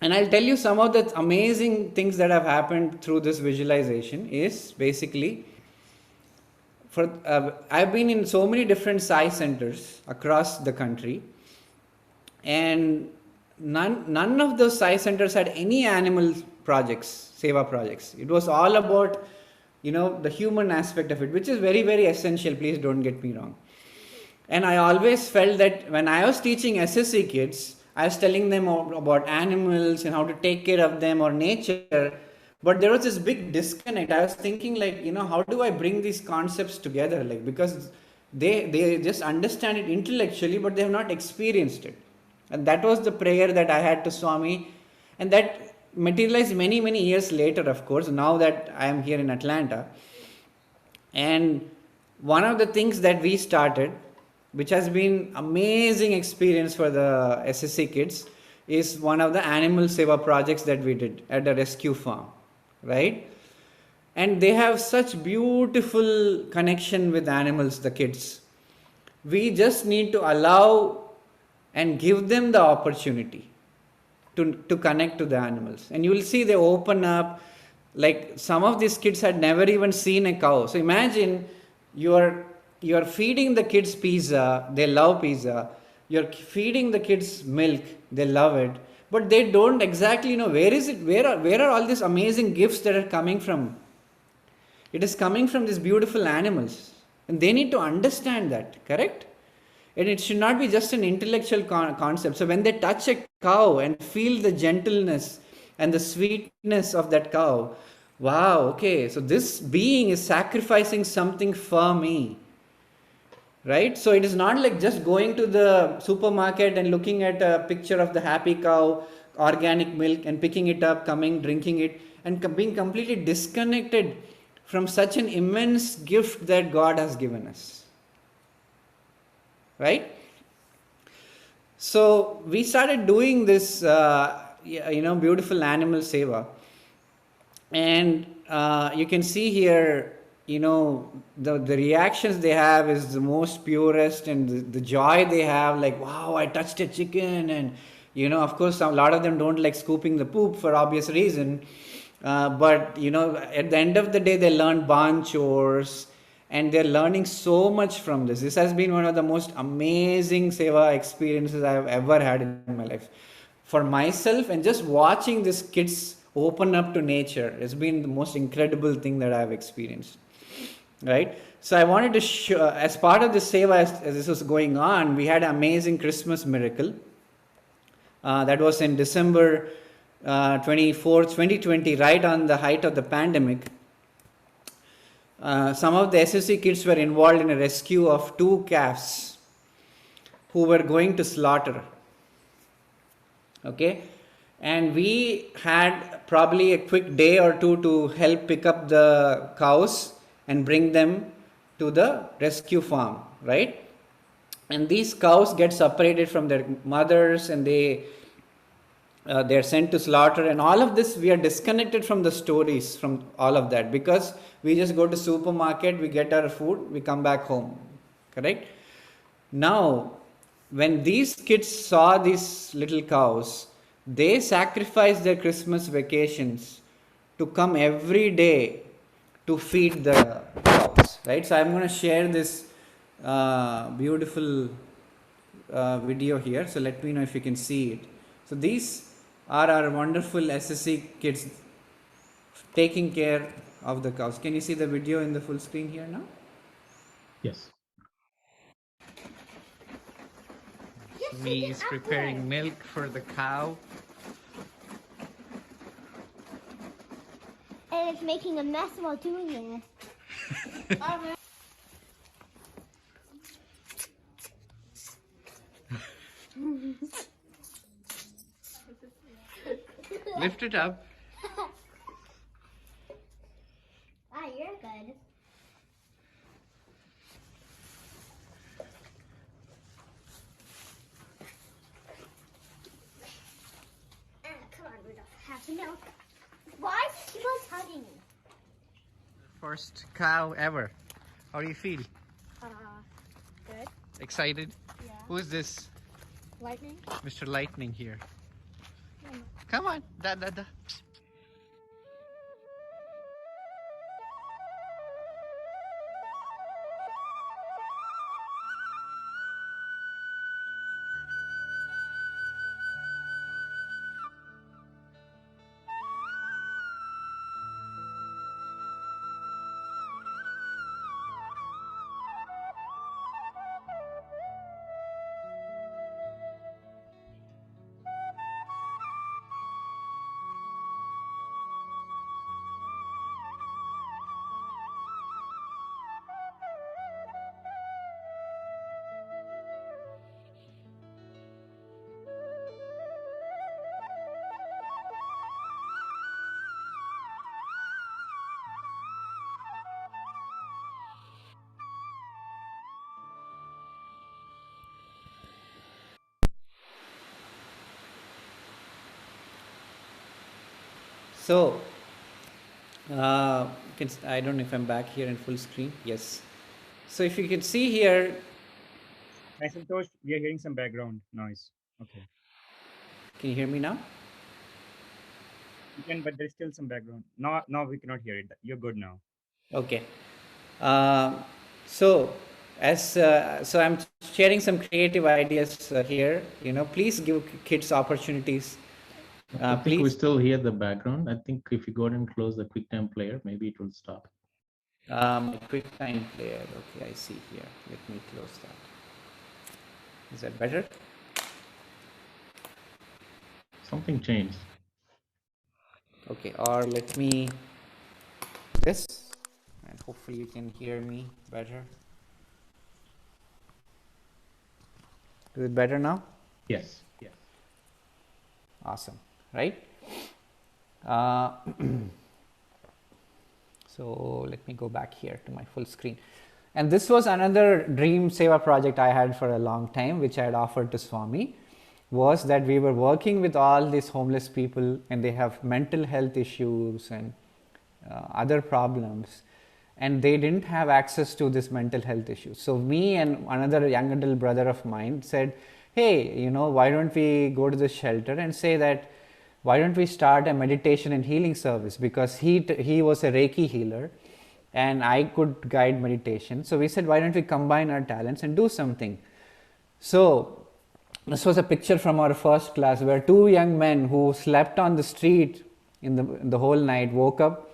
And I'll tell you some of the amazing things that have happened through this visualization is basically, I've been in so many different Sai centers across the country, and none of those Sai centers had any animal projects, seva projects. It was all about, the human aspect of it, which is very, very essential. Please don't get me wrong. And I always felt that when I was teaching SSC kids, I was telling them about animals and how to take care of them or nature, but there was this big disconnect. I was thinking how do I bring these concepts together? Because they just understand it intellectually, but they have not experienced it. And that was the prayer that I had to Swami, and that materialized many, many years later, of course, now that I am here in Atlanta. And one of the things that we started, which has been amazing experience for the SSC kids, is one of the animal seva projects that we did at a rescue farm, right? And they have such beautiful connection with animals, the kids. We just need to allow and give them the opportunity to connect to the animals. And you will see they open up. Like some of these kids had never even seen a cow. So imagine you are feeding the kids pizza, they love pizza. You're feeding the kids milk, they love it. But they don't exactly know where are all these amazing gifts that are coming from. It is coming from these beautiful animals. And they need to understand that, correct? And it should not be just an intellectual concept. So when they touch a cow and feel the gentleness and the sweetness of that cow, wow, okay, so this being is sacrificing something for me. Right? So it is not like just going to the supermarket and looking at a picture of the happy cow, organic milk, and picking it up, coming, drinking it, and being completely disconnected from such an immense gift that God has given us. Right? So we started doing this, beautiful animal seva. And you can see here, the reactions they have is the most purest, and the joy they have, like, wow, I touched a chicken. And, of course, a lot of them don't like scooping the poop for obvious reason. But, at the end of the day, they learn barn chores, and they're learning so much from this. This has been one of the most amazing seva experiences I have ever had in my life. For myself, and just watching these kids open up to nature has been the most incredible thing that I have experienced. Right? So I wanted to show, as part of the seva, as this was going on, we had an amazing Christmas miracle. That was in December 24th, 2020, right on the height of the pandemic. Some of the SSC kids were involved in a rescue of 2 calves who were going to slaughter. Okay? And we had probably a quick day or two to help pick up the cows and bring them to the rescue farm, right? And these cows get separated from their mothers, and they're sent to slaughter. And all of this, we are disconnected from the stories, from all of that, because we just go to supermarket, we get our food, we come back home, correct? Now, when these kids saw these little cows, they sacrificed their Christmas vacations to come every day to feed the cows, right? So I'm going to share this beautiful video here. So let me know if you can see it. So these are our wonderful SSC kids taking care of the cows. Can you see the video in the full screen here now? Yes. Me is preparing milk for the cow. And it's making a mess while doing it. Lift it up. Ah, you're good. Come on, Rudolph. Have some milk. Why is he hugging me? First cow ever. How do you feel? Good. Excited? Yeah. Who is this? Lightning? Mr. Lightning here. Come on. Da. So, I don't know if I'm back here in full screen. Yes. So if you can see here, Sai Santosh, we are hearing some background noise. Okay. can you hear me now? You can, but there's still some background. No, we cannot hear it. You're good now. Okay. So I'm sharing some creative ideas here. Please give kids opportunities. I think we Please. still hear the background. I think if you go ahead and close the QuickTime player, maybe it will stop. QuickTime player. Okay, I see here. Let me close that. Is that better? Something changed. Okay, or let me this, and hopefully you can hear me better. Is it better now? Yes. Awesome, right? So let me go back here to my full screen. And this was another dream SEVA project I had for a long time, which I had offered to Swami, was that we were working with all these homeless people and they have mental health issues and other problems, and they didn't have access to this mental health issues. So me and another young adult brother of mine said, hey, why don't we go to the shelter and say that, why don't we start a meditation and healing service? Because he was a Reiki healer and I could guide meditation. So we said, why don't we combine our talents and do something? So this was a picture from our first class where two young men who slept on the street in the whole night woke up,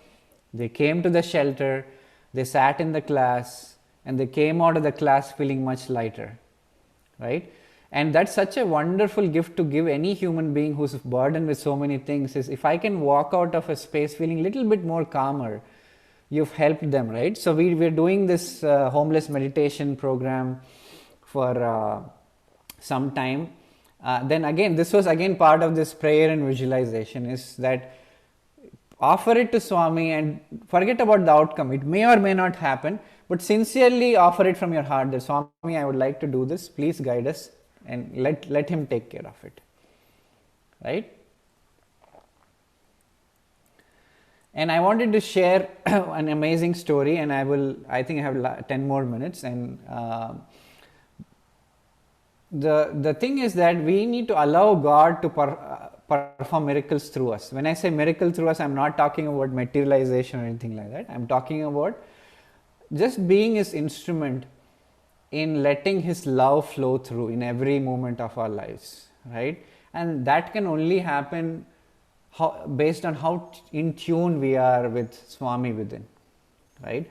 they came to the shelter, they sat in the class, and they came out of the class feeling much lighter, right? And that's such a wonderful gift to give any human being who's burdened with so many things, is if I can walk out of a space feeling a little bit more calmer, you've helped them, right? So we're doing this homeless meditation program for some time. Then again, this was again part of this prayer and visualization, is that offer it to Swami and forget about the outcome. It may or may not happen, but sincerely offer it from your heart that, Swami, I would like to do this, please guide us, and let him take care of it, right? And I wanted to share an amazing story, and I think I have 10 more minutes, and the thing is that we need to allow God to perform miracles through us. When I say miracle through us, I'm not talking about materialization or anything like that. I'm talking about just being His instrument in letting His love flow through in every moment of our lives, right? And that can only happen based on how in tune we are with Swami within, right?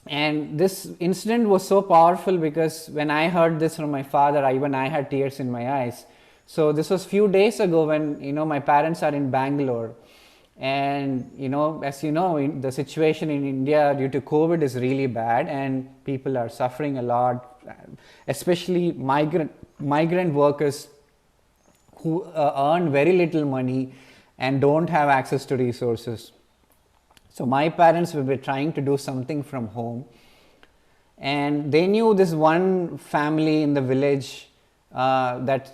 And this incident was so powerful because when I heard this from my father, even I had tears in my eyes. So this was few days ago when, my parents are in Bangalore. And, as you know, the situation in India due to COVID is really bad and people are suffering a lot, especially migrant workers who earn very little money and don't have access to resources. So my parents were trying to do something from home, and they knew this one family in the village that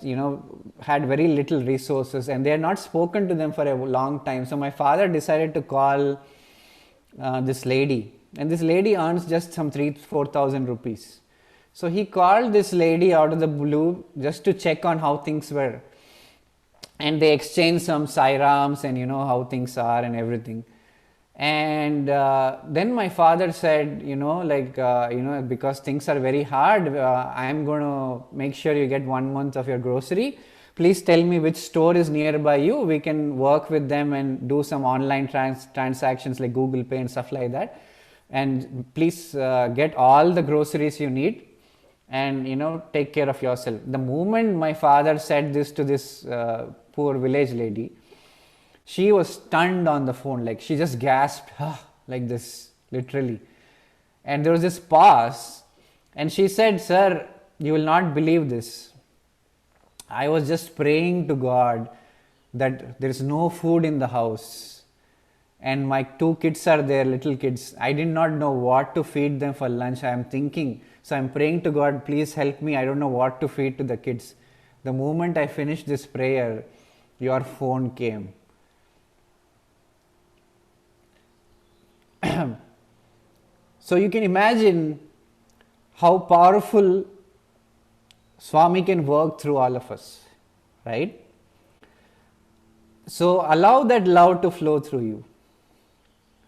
had very little resources, and they had not spoken to them for a long time. So my father decided to call this lady, and this lady earns just some 3,000-4,000 rupees. So he called this lady out of the blue just to check on how things were, and they exchanged some Sai Rams and how things are and everything. And then my father said, because things are very hard, I'm going to make sure you get 1 month of your grocery. Please tell me which store is nearby you. We can work with them and do some online transactions like Google Pay and stuff like that. And please get all the groceries you need and, take care of yourself. The moment my father said this to this poor village lady, she was stunned on the phone, like she just gasped, like this, literally. And there was this pause, and she said, "Sir, you will not believe this. I was just praying to God that there is no food in the house, and my 2 kids are there, little kids. I did not know what to feed them for lunch. I am thinking, so I'm praying to God, please help me. I don't know what to feed to the kids. The moment I finished this prayer, your phone came." So you can imagine how powerful Swami can work through all of us, right? So allow that love to flow through you,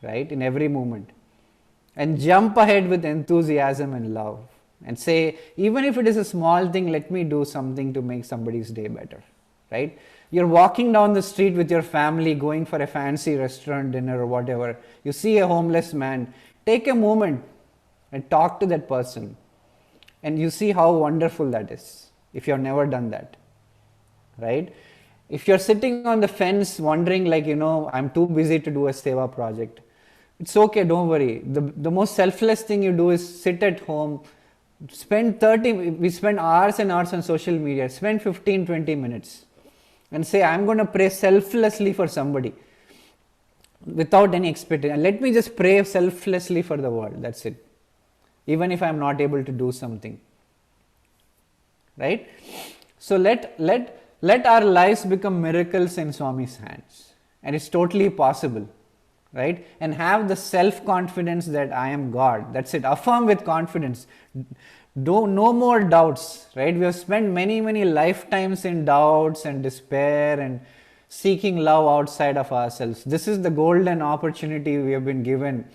right, in every moment. And jump ahead with enthusiasm and love. And say, even if it is a small thing, let me do something to make somebody's day better, right? You're walking down the street with your family, going for a fancy restaurant dinner or whatever. You see a homeless man. Take a moment and talk to that person. And you see how wonderful that is if you've never done that, right? If you're sitting on the fence wondering I'm too busy to do a SEVA project, it's okay, don't worry. The most selfless thing you do is sit at home, we spend hours and hours on social media, spend 15-20 minutes and say, I'm going to pray selflessly for somebody without any expectation. Let me just pray selflessly for the world. That's it. Even if I'm not able to do something, right? So let our lives become miracles in Swami's hands, and it's totally possible, right? And have the self-confidence that I am God. That's it. Affirm with confidence. No more doubts, right? We have spent many lifetimes in doubts and despair and seeking love outside of ourselves. This is the golden opportunity we have been given,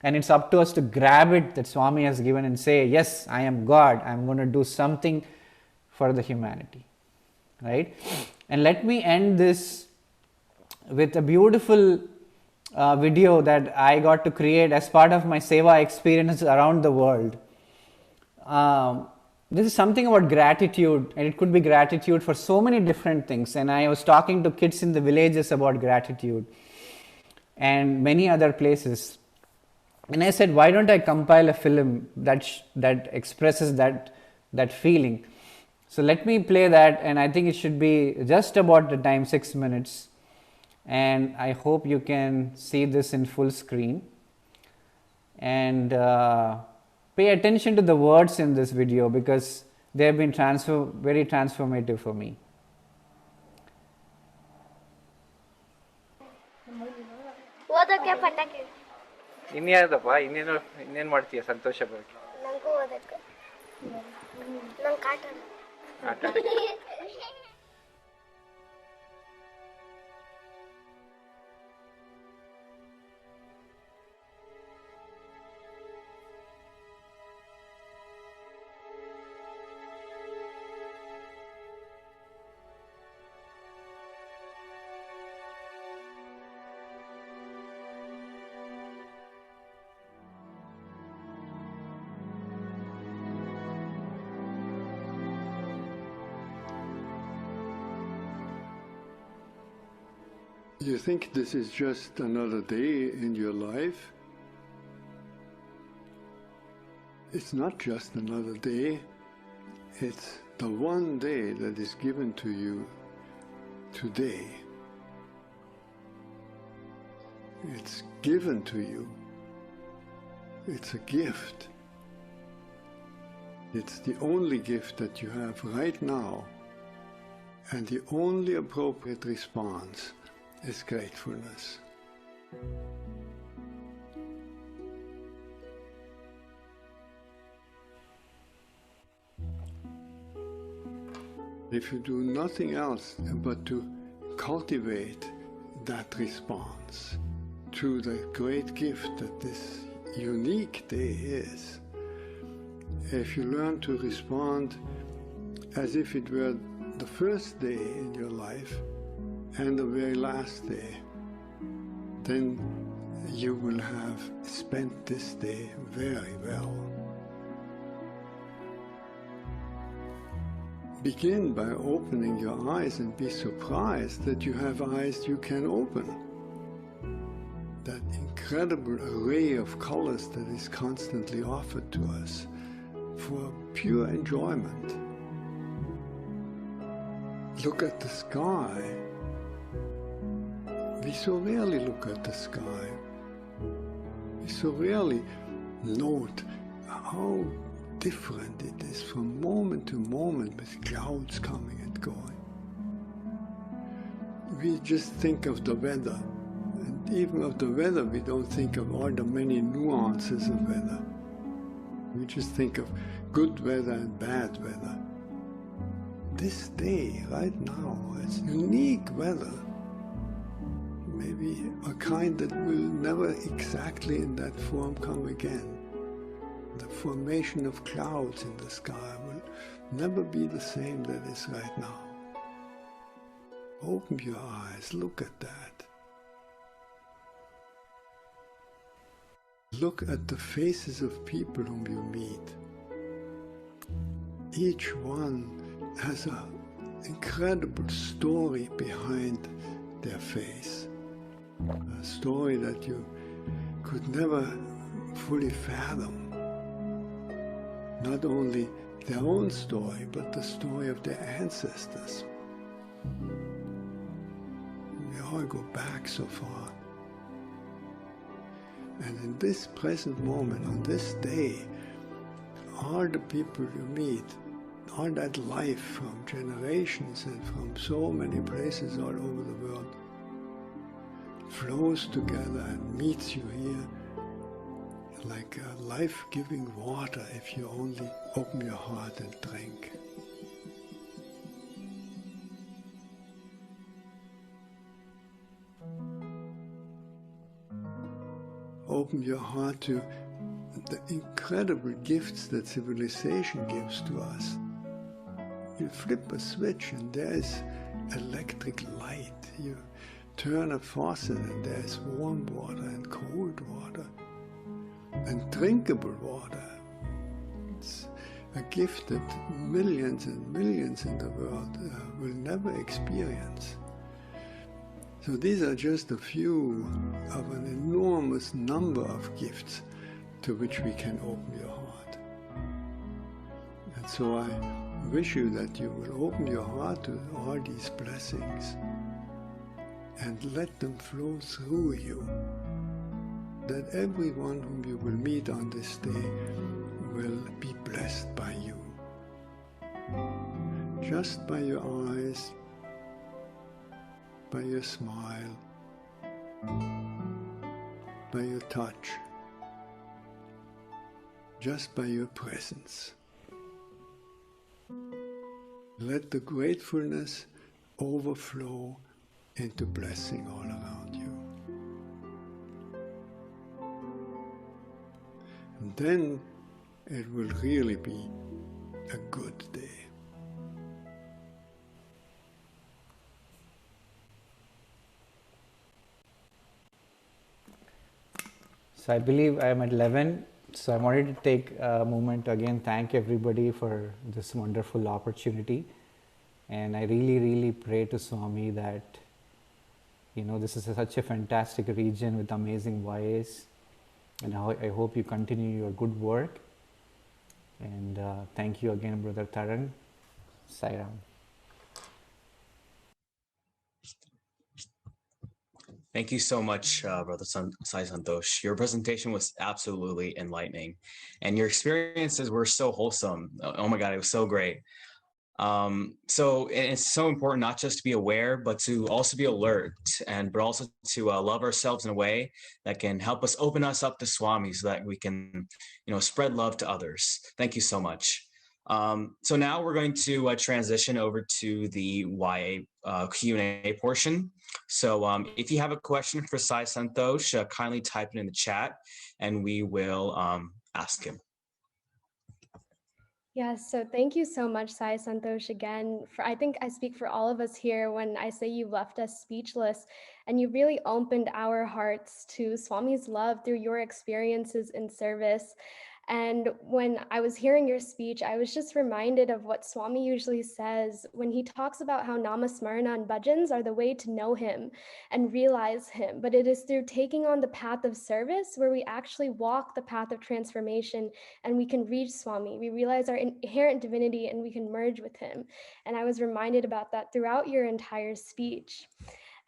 and it's up to us to grab it that Swami has given and say, yes, I am God. I'm going to do something for the humanity, right? And let me end this with a beautiful video that I got to create as part of my SEVA experience around the world. This is something about gratitude, and it could be gratitude for so many different things. And I was talking to kids in the villages about gratitude and many other places. And I said, why don't I compile a film that expresses that feeling? So let me play that, and I think it should be just about the time, 6 minutes. And I hope you can see this in full screen. And pay attention to the words in this video because they have been very transformative for me. ಓದೋಕೆ ಪಟಾಕಿ ಇನ್ಯಾವ್ದಪ್ಪ ಇನ್ನೇನು ಮಾಡ್ತೀಯ ಸಂತೋಷ ಬಗ್ಗೆ? ನಂಗೂ ಓದೋಕೆ ನಂಗೆ ಕಾಟ You think this is just another day in your life? It's not just another day. It's the one day that is given to you today. It's given to you. It's a gift. It's the only gift that you have right now, and the only appropriate response is gratefulness. If you do nothing else but to cultivate that response to the great gift that this unique day is, if you learn to respond as if it were the first day in your life and the very last day, then you will have spent this day very well. Begin by opening your eyes and be surprised that you have eyes you can open. That incredible array of colors that is constantly offered to us for pure enjoyment. Look at the sky. We so rarely look at the sky. We so rarely note how different it is from moment to moment with clouds coming and going. We just think of the weather, and even of the weather we don't think of all the many nuances of weather. We just think of good weather and bad weather. This day, right now, is unique weather. Maybe a kind that will never exactly in that form come again. The formation of clouds in the sky will never be the same that is right now. Open your eyes, look at that. Look at the faces of people whom you meet. Each one has an incredible story behind their face. A story that you could never fully fathom. Not only their own story, but the story of their ancestors. We all go back so far. And in this present moment, on this day, all the people you meet, all that life from generations and from so many places all over the world, flows together and meets you here like a life-giving water if you only open your heart and drink. Open your heart to the incredible gifts that civilization gives to us. You flip a switch and there's electric light. You turn a faucet and there's warm water and cold water and drinkable water. It's a gift that millions and millions in the world will never experience. So these are just a few of an enormous number of gifts to which we can open your heart. And so I wish you that you will open your heart to all these blessings and let them flow through you, that everyone whom you will meet on this day will be blessed by you. Just by your eyes, by your smile, by your touch, just by your presence. Let the gratefulness overflow into blessing all around you. And then it will really be a good day. So I believe I am at 11. So I wanted to take a moment to again thank everybody for this wonderful opportunity. And I really, really pray to Swami that This is such a fantastic region with amazing YAs, and I hope you continue your good work. And thank you again, Brother Tarang. Sai Ram. Thank you so much, Brother Sai Santosh. Your presentation was absolutely enlightening, and your experiences were so wholesome. Oh my God, it was so great. So it's so important not just to be aware, but to also be alert, but also to love ourselves in a way that can help us open us up to Swami, so that we can, spread love to others. Thank you so much. So now we're going to transition over to the YA Q&A portion. So if you have a question for Sai Santosh, kindly type it in the chat, and we will ask him. Yes, so thank you so much, Sai Santosh, again. I think I speak for all of us here when I say you left us speechless, and you really opened our hearts to Swami's love through your experiences in service. And when I was hearing your speech, I was just reminded of what Swami usually says when he talks about how namasmarana and bhajans are the way to know him and realize him. But it is through taking on the path of service where we actually walk the path of transformation and we can reach Swami. We realize our inherent divinity and we can merge with him. And I was reminded about that throughout your entire speech.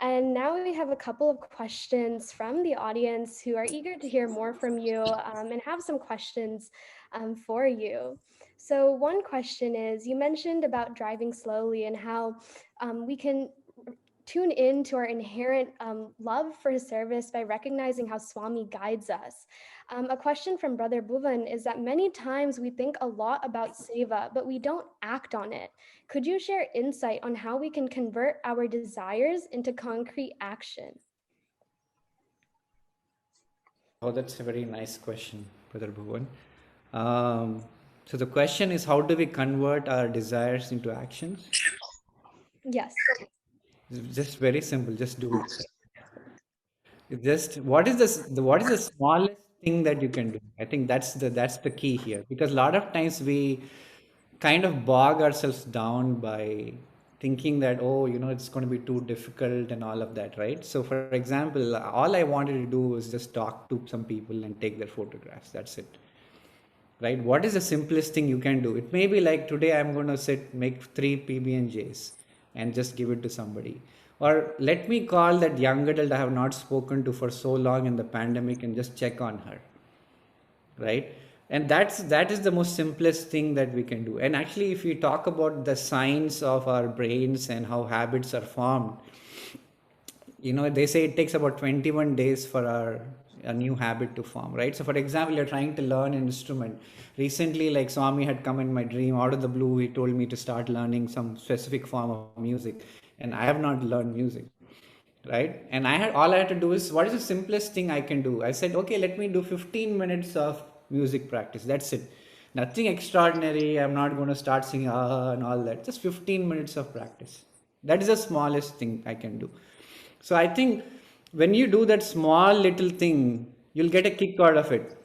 And now we have a couple of questions from the audience who are eager to hear more from you and have some questions for you. So one question is, you mentioned about driving slowly and how we can tune in to our inherent love for service by recognizing how Swami guides us. A question from Brother Bhuvan is that many times we think a lot about SEVA, but we don't act on it. Could you share insight on how we can convert our desires into concrete action? Oh, that's a very nice question, Brother Bhuvan. So the question is, how do we convert our desires into actions? Yes. Just very simple. Just do it. Just what is the smallest thing that you can do? I think that's the key here, because a lot of times we kind of bog ourselves down by thinking that, oh, it's going to be too difficult and all of that, right? So for example, all I wanted to do was just talk to some people and take their photographs. That's it, right? What is the simplest thing you can do? It may be like, today I'm going to make 3 PB&Js and just give it to somebody. Or let me call that young adult I have not spoken to for so long in the pandemic and just check on her, right? And that is the most simplest thing that we can do. And actually, if we talk about the science of our brains and how habits are formed, they say it takes about 21 days for a new habit to form, right? So for example, you're trying to learn an instrument. Recently, like Swami had come in my dream out of the blue. He told me to start learning some specific form of music, and I have not learned music, right? And all I had to do is, what is the simplest thing I can do? I said, okay, let me do 15 minutes of music practice. That's it. Nothing extraordinary. I'm not going to start singing and all that. Just 15 minutes of practice. That is the smallest thing I can do. So I think when you do that small little thing, you'll get a kick out of it.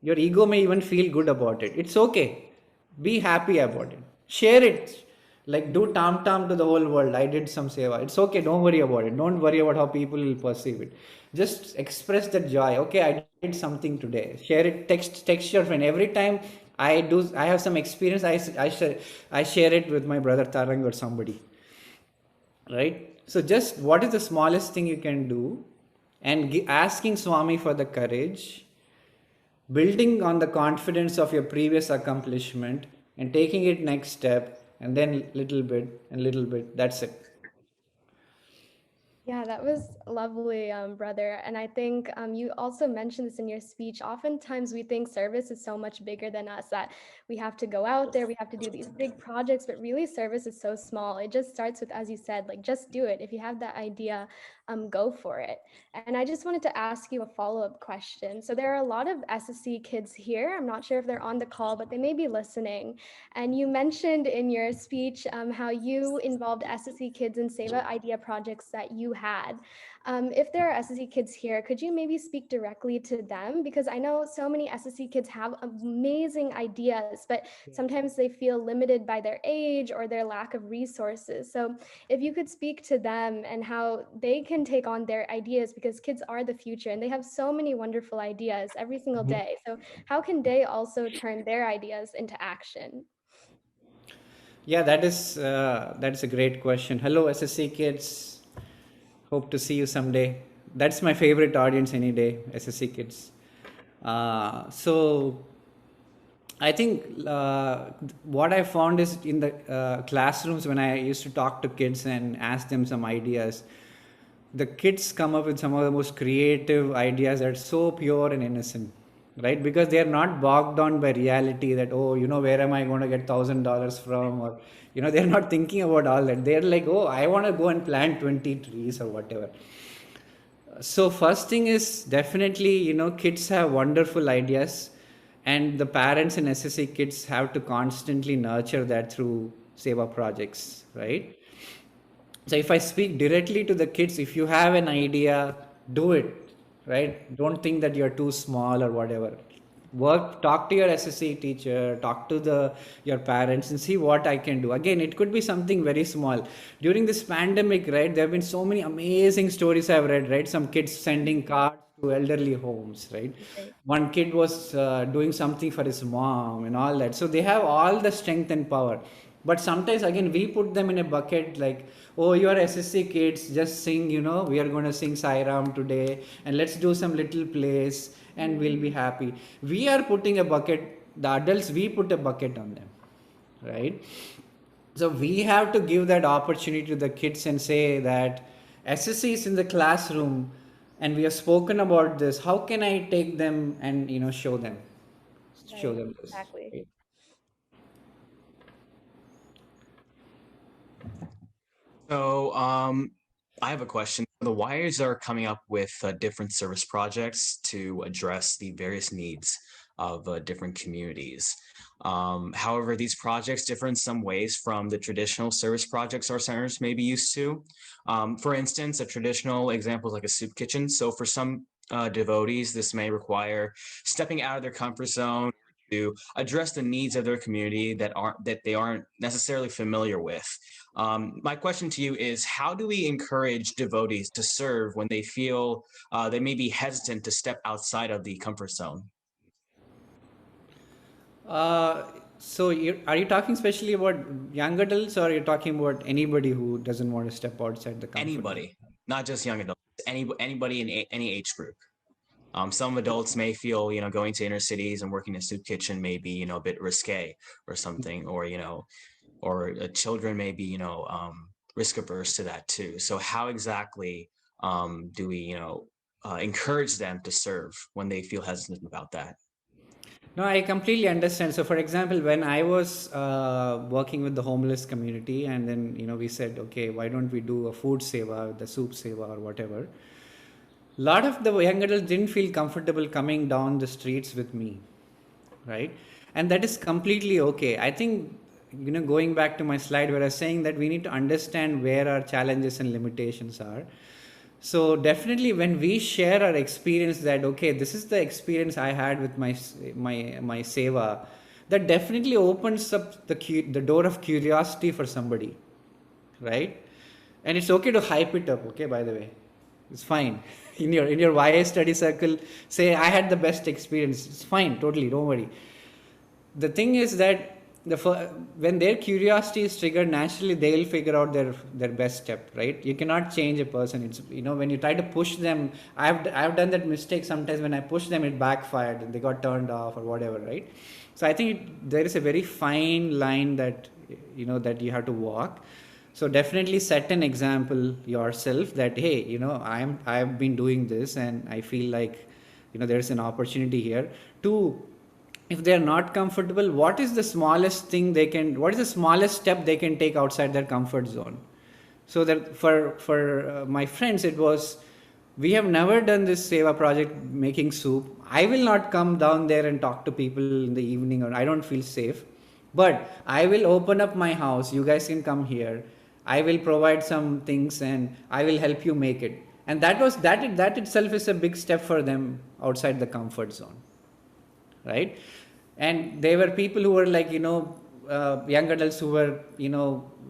Your ego may even feel good about it. It's okay. Be happy about it. Share it. Like, do tam to the whole world. I did some seva. It's okay. Don't worry about it. Don't worry about how people will perceive it. Just express that joy. Okay, I did something today. Share it. Text your friend. Every time I have some experience, I share it with my brother Tarang or somebody. Right? So just what is the smallest thing you can do, and asking Swami for the courage, building on the confidence of your previous accomplishment and taking it next step, and then little bit. That's it. Yeah, that was lovely, brother. And I think you also mentioned this in your speech. Oftentimes we think service is so much bigger than us, that we have to go out there, we have to do these big projects, but really service is so small. It just starts with, as you said, like, just do it. If you have that idea, go for it. And I just wanted to ask you a follow-up question. So there are a lot of SSC kids here. I'm not sure if they're on the call, but they may be listening. And you mentioned in your speech how you involved SSC kids in SEVA idea projects that you had. If there are SSE kids here, could you maybe speak directly to them? Because I know so many SSE kids have amazing ideas, but sometimes they feel limited by their age or their lack of resources. So if you could speak to them and how they can take on their ideas, because kids are the future and they have so many wonderful ideas every single day. So how can they also turn their ideas into action? Yeah, that's a great question. Hello, SSC kids. Hope to see you someday. That's my favorite audience any day, SSC kids. So I think what I found is in the classrooms when I used to talk to kids and ask them some ideas, the kids come up with some of the most creative ideas that are so pure and innocent, right? Because they are not bogged down by reality that, oh, where am I going to get $1,000 from? Or, they're not thinking about all that. They're like, oh, I want to go and plant 20 trees or whatever. So first thing is definitely, kids have wonderful ideas, and the parents and SSC kids have to constantly nurture that through SEVA projects, right? So if I speak directly to the kids, if you have an idea, do it, right? Don't think that you're too small or whatever. Talk to your SSC teacher, talk to your parents and see what I can do. Again, it could be something very small. During this pandemic, right, there have been so many amazing stories I've read, right? Some kids sending cards to elderly homes, right? One kid was doing something for his mom and all that. So they have all the strength and power. But sometimes, again, we put them in a bucket like, oh, you are SSC kids, just sing, we are going to sing Sai Ram today and let's do some little plays and we'll be happy. We are putting a bucket, the adults, we put a bucket on them, right? So we have to give that opportunity to the kids and say that SSC is in the classroom and we have spoken about this. How can I take them and, show them this? Exactly. Right? So, I have a question. The Wires are coming up with different service projects to address the various needs of different communities. However, these projects differ in some ways from the traditional service projects our centers may be used to. For instance, a traditional example is like a soup kitchen. So for some devotees, this may require stepping out of their comfort zone to address the needs of their community that they aren't necessarily familiar with. My question to you is, how do we encourage devotees to serve when they feel they may be hesitant to step outside of the comfort zone? So are you talking especially about young adults, or are you talking about anybody who doesn't want to step outside the comfort zone? Anybody, not just young adults, anybody in any age group. Some adults may feel, going to inner cities and working in a soup kitchen may be, a bit risque or something, or, or children may be, risk averse to that too. So how exactly do we, encourage them to serve when they feel hesitant about that? No, I completely understand. So, for example, when I was working with the homeless community, and then we said, okay, why don't we do a food seva, the soup seva, or whatever? A lot of the young adults didn't feel comfortable coming down the streets with me, right? And that is completely okay. I think going back to my slide where I was saying that we need to understand where our challenges and limitations are. So definitely when we share our experience that, okay, this is the experience I had with my seva, that definitely opens up the door of curiosity for somebody, right? And it's okay to hype it up, okay, by the way. It's fine. In your YA study circle, say, I had the best experience. It's fine, totally, don't worry. The thing is that when their curiosity is triggered, naturally they'll figure out their best step, right? You cannot change a person. It's when you try to push them, I've done that mistake sometimes. When I push them, it backfired and they got turned off or whatever, right? So I think there is a very fine line that that you have to walk. So definitely set an example yourself that, hey, I've been doing this and I feel like there's an opportunity here. Two, if they're not comfortable, what is the smallest step they can take outside their comfort zone? So that for my friends, it was, we have never done this seva project making soup. I will not come down there and talk to people in the evening, or I don't feel safe, but I will open up my house. You guys can come here. I will provide some things and I will help you make it. And that itself is a big step for them outside the comfort zone, right? And they were people who were like, young adults who were,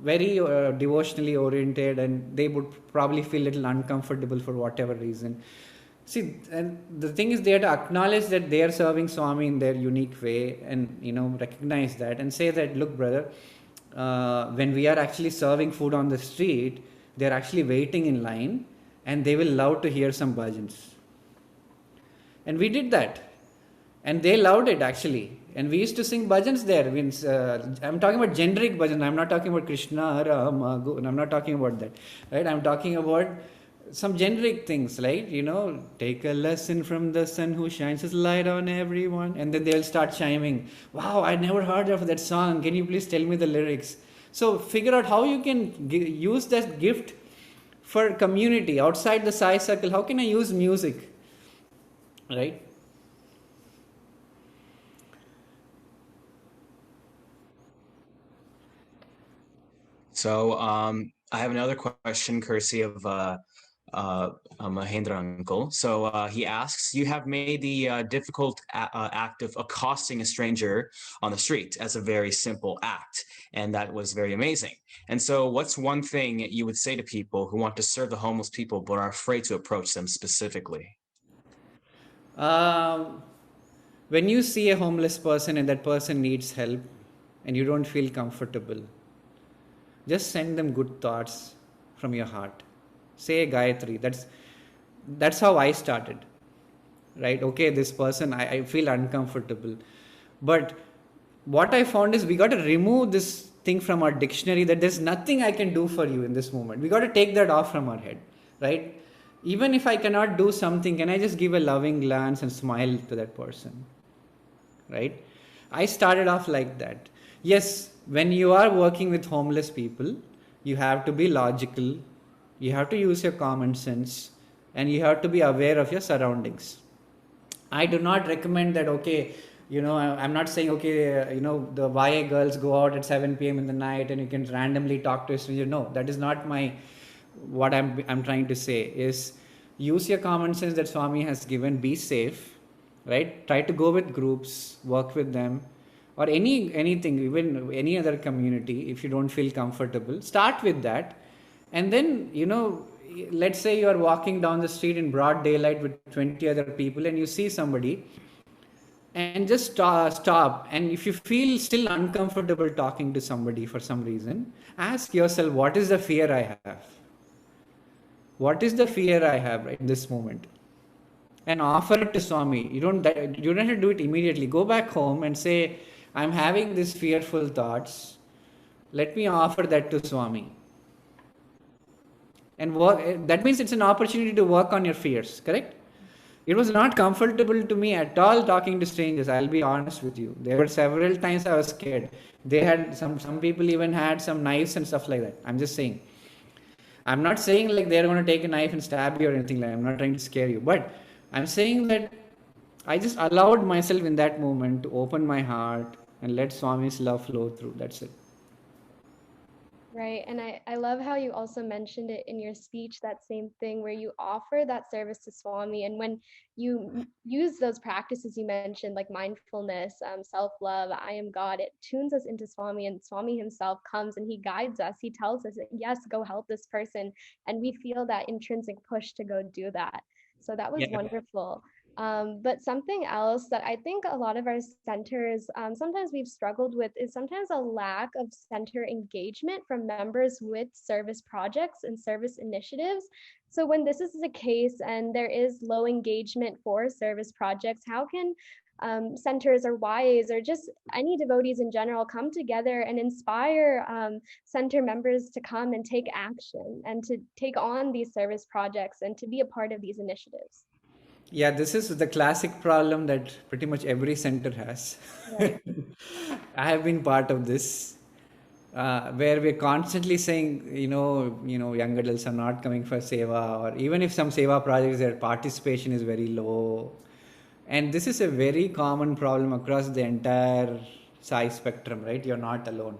very devotionally oriented, and they would probably feel a little uncomfortable for whatever reason. See, and the thing is, they have to acknowledge that they are serving Swami in their unique way, and recognize that and say that, look, brother, when we are actually serving food on the street, they are actually waiting in line, and they will love to hear some bhajans. And we did that, and they loved it actually. And we used to sing bhajans there. Means I'm talking about generic bhajan. I'm not talking about Krishna, Rama, I'm not talking about that, right? I'm talking about some generic things, like, take a lesson from the sun who shines his light on everyone. And then they'll start chiming, wow, I never heard of that song. Can you please tell me the lyrics? So figure out how you can use that gift for community outside the Sai circle. How can I use music, right? So I have another question, courtesy of Mahendra uncle. So he asks, you have made the difficult act of accosting a stranger on the street as a very simple act, and that was very amazing. And so what's one thing you would say to people who want to serve the homeless people but are afraid to approach them specifically? When you see a homeless person and that person needs help and you don't feel comfortable, just send them good thoughts from your heart. Say Gayatri. That's how I started, right? Okay, this person, I feel uncomfortable. But what I found is we got to remove this thing from our dictionary, that there's nothing I can do for you in this moment. We got to take that off from our head, right? Even if I cannot do something, can I just give a loving glance and smile to that person, right? I started off like that. Yes, when you are working with homeless people, you have to be logical, you have to use your common sense, and you have to be aware of your surroundings. I do not recommend that, okay, I'm not saying, okay, the YA girls go out at 7 p.m. in the night and you can randomly talk to a stranger. No, that is not what I'm trying to say is use your common sense that Swami has given, be safe, right? Try to go with groups, work with them, or anything, even any other community. If you don't feel comfortable, start with that. And then, let's say you are walking down the street in broad daylight with 20 other people and you see somebody, and just stop. And if you feel still uncomfortable talking to somebody for some reason, ask yourself, what is the fear I have? What is the fear I have right in this moment? And offer it to Swami. You don't have to do it immediately. Go back home and say, I'm having these fearful thoughts. Let me offer that to Swami. And that means it's an opportunity to work on your fears, correct? It was not comfortable to me at all talking to strangers. I'll be honest with you. There were several times I was scared. They had some people even had some knives and stuff like that. I'm just saying. I'm not saying like they're going to take a knife and stab you or anything like that. I'm not trying to scare you. But I'm saying that I just allowed myself in that moment to open my heart and let Swami's love flow through. That's it. Right. And I love how you also mentioned it in your speech, that same thing where you offer that service to Swami. And when you use those practices you mentioned, like mindfulness, self-love, I am God, it tunes us into Swami, and Swami himself comes and he guides us. He tells us, yes, go help this person. And we feel that intrinsic push to go do that. So that was wonderful. But something else that I think a lot of our centers, sometimes we've struggled with, is sometimes a lack of center engagement from members with service projects and service initiatives. So when this is the case and there is low engagement for service projects, how can centers or YAs or just any devotees in general come together and inspire center members to come and take action and to take on these service projects and to be a part of these initiatives? Yeah, this is the classic problem that pretty much every center has. Right. I have been part of this, where we're constantly saying, young adults are not coming for SEVA, or even if some SEVA projects, their participation is very low. And this is a very common problem across the entire Sai spectrum, right? You're not alone.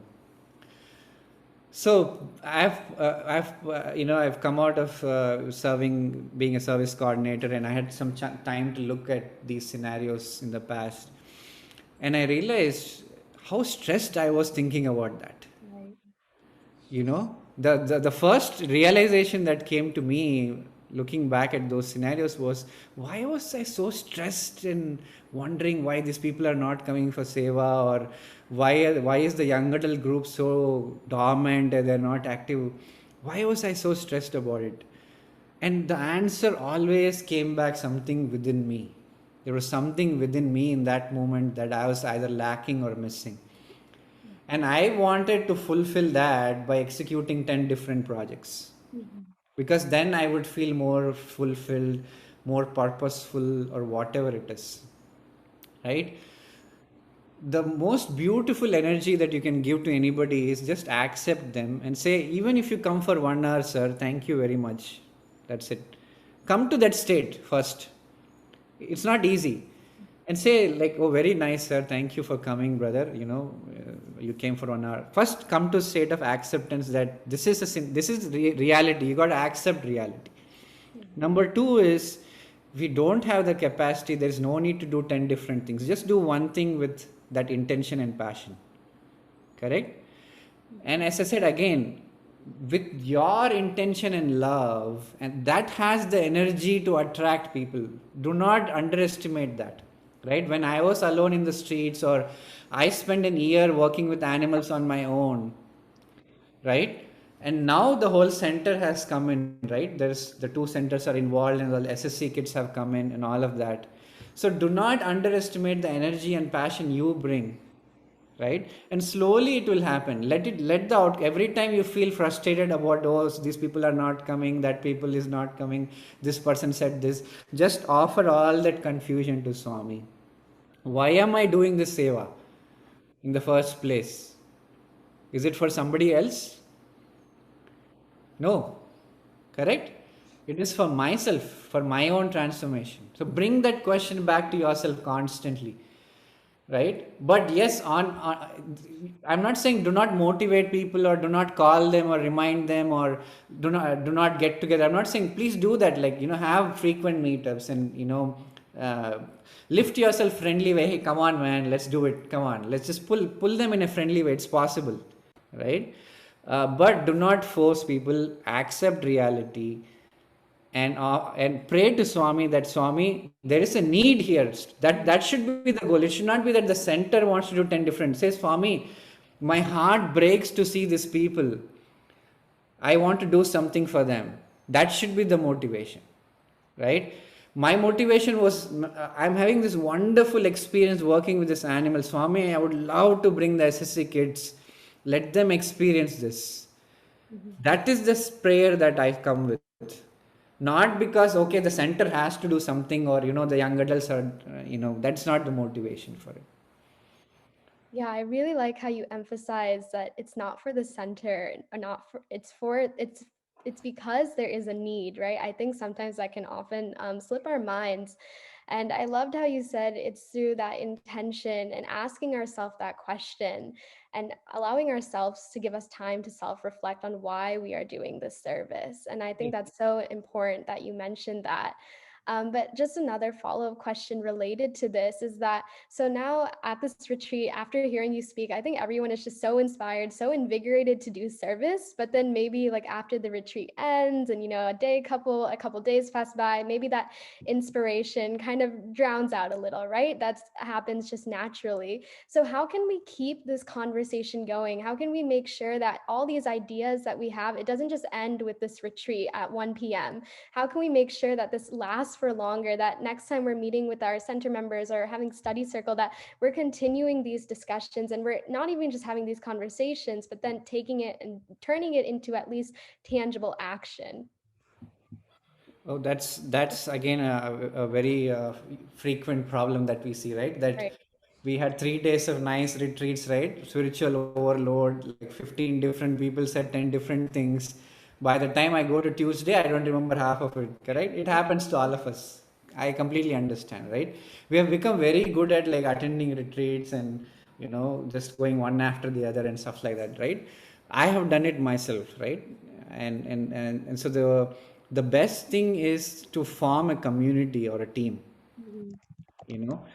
So I've come out of serving, being a service coordinator, and I had some time to look at these scenarios in the past, and I realized how stressed I was thinking about that. Right. The first realization that came to me looking back at those scenarios was, why was I so stressed and wondering why these people are not coming for seva, or why is the young adult group so dormant and they're not active? Why was I so stressed about it? And the answer always came back, something within me. There was something within me in that moment that I was either lacking or missing. And I wanted to fulfill that by executing 10 different projects. Because then I would feel more fulfilled, more purposeful, or whatever it is. Right? The most beautiful energy that you can give to anybody is just accept them and say, even if you come for 1 hour, sir, thank you very much. That's it. Come to that state first. It's not easy. And say like, oh, very nice, sir, thank you for coming, brother, you came for 1 hour. First come to state of acceptance that this is reality. You got to accept reality. Number 2 is, we don't have the capacity. There's no need to do 10 different things. Just do one thing with that intention and passion. Correct? And as I said again, with your intention and love, and that has the energy to attract people. Do not underestimate that. Right? When I was alone in the streets, or I spent an year working with animals on my own, right? And now the whole center has come in, right? There's the 2 centers are involved, and the SSC kids have come in and all of that. So do not underestimate the energy and passion you bring, right? And slowly it will happen. Let the out. Every time you feel frustrated about, oh, these people are not coming, that people is not coming, this person said this, just offer all that confusion to Swami. Why am I doing this seva in the first place? Is it for somebody else? No. Correct? It is for myself, for my own transformation. So bring that question back to yourself constantly. Right? But yes, I'm not saying do not motivate people, or do not call them or remind them, or do not get together. I'm not saying please do that. Like, have frequent meetups, and lift yourself friendly way. Hey, come on, man, let's do it. Come on, let's just pull them in a friendly way. It's possible, right? But do not force people. Accept reality. And pray to Swami that, Swami, there is a need here. That should be the goal. It should not be that the center wants to do 10 different. Say, Swami, my heart breaks to see these people. I want to do something for them. That should be the motivation, right? My motivation was, I'm having this wonderful experience working with this animal. Swami, I would love to bring the SSC kids. Let them experience this. That is the prayer that I come with. Not because, okay, the center has to do something, or, the young adults are, that's not the motivation for it. Yeah, I really like how you emphasize that it's not for the center, or not for, it's because there is a need, right? I think sometimes that can often slip our minds. And I loved how you said it's through that intention and asking ourselves that question and allowing ourselves to give us time to self-reflect on why we are doing this service. And I think that's so important that you mentioned that. But just another follow-up question related to this is that, so now at this retreat, after hearing you speak, I think everyone is just so inspired, so invigorated to do service, but then maybe like after the retreat ends and, a couple days pass by, maybe that inspiration kind of drowns out a little, right? That happens just naturally. So how can we keep this conversation going? How can we make sure that all these ideas that we have, it doesn't just end with this retreat at 1 p.m.? How can we make sure that this lasts for longer, that next time we're meeting with our center members or having study circle, that we're continuing these discussions, and we're not even just having these conversations, but then taking it and turning it into at least tangible action? Oh, that's again a very frequent problem that we see, right? That Right. we had 3 days of nice retreats, right? Spiritual overload, like 15 different people said 10 different things. By the time I go to Tuesday, I don't remember half of it, correct? It happens to all of us. I completely understand, right? We have become very good at, like, attending retreats and, just going one after the other and stuff like that, right? But I have done it myself, right? And so the best thing is to form a community or a team. You know,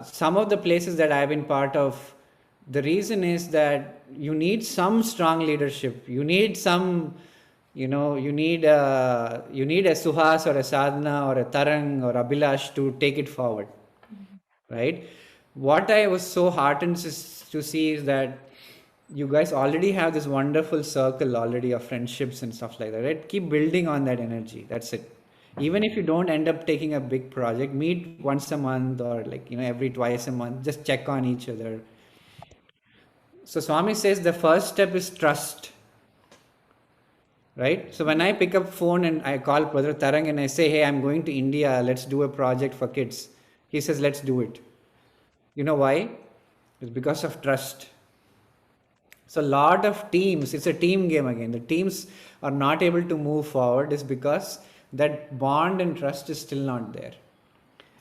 some of the places that I've been part of, the reason is that you need some strong leadership. You need some, you need a Suhas or a Sadhana or a Tarang or Abhilash to take it forward, right? What I was so heartened to see is that you guys already have this wonderful circle already of friendships and stuff like that, right? Keep building on that energy. That's it. Even if you don't end up taking a big project, meet once a month or like, every twice a month, just check on each other. So Swami says the first step is trust, right? So when I pick up phone and I call Brother Tarang and I say, hey, I'm going to India, let's do a project for kids. He says, let's do it. You know why? It's because of trust. So a lot of teams, it's a team game again. The teams are not able to move forward is because that bond and trust is still not there.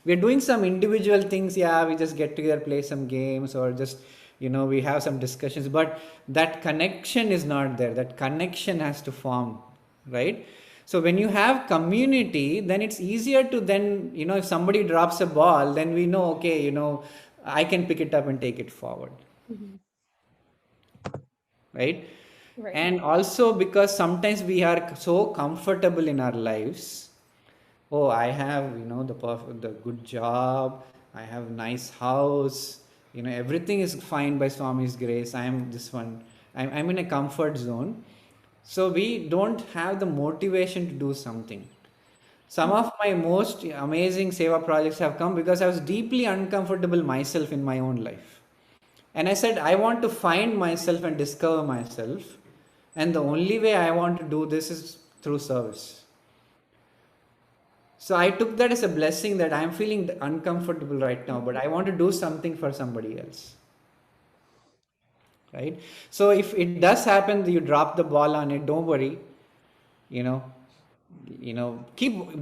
We're doing some individual things. Yeah, we just get together, play some games, or just, we have some discussions, but that connection is not there. That connection has to form, right? So when you have community, then it's easier to then, if somebody drops a ball, then we know, okay, I can pick it up and take it forward. Right? And also because sometimes we are so comfortable in our lives. Oh, I have, the good job. I have nice house. Everything is fine by Swami's grace. I am this one. I'm in a comfort zone. So we don't have the motivation to do something. Some of my most amazing Seva projects have come because I was deeply uncomfortable myself in my own life. And I said, I want to find myself and discover myself. And the only way I want to do this is through service. So I took that as a blessing that I'm feeling uncomfortable right now, but I want to do something for somebody else. Right? So if it does happen that you drop the ball on it, don't worry. The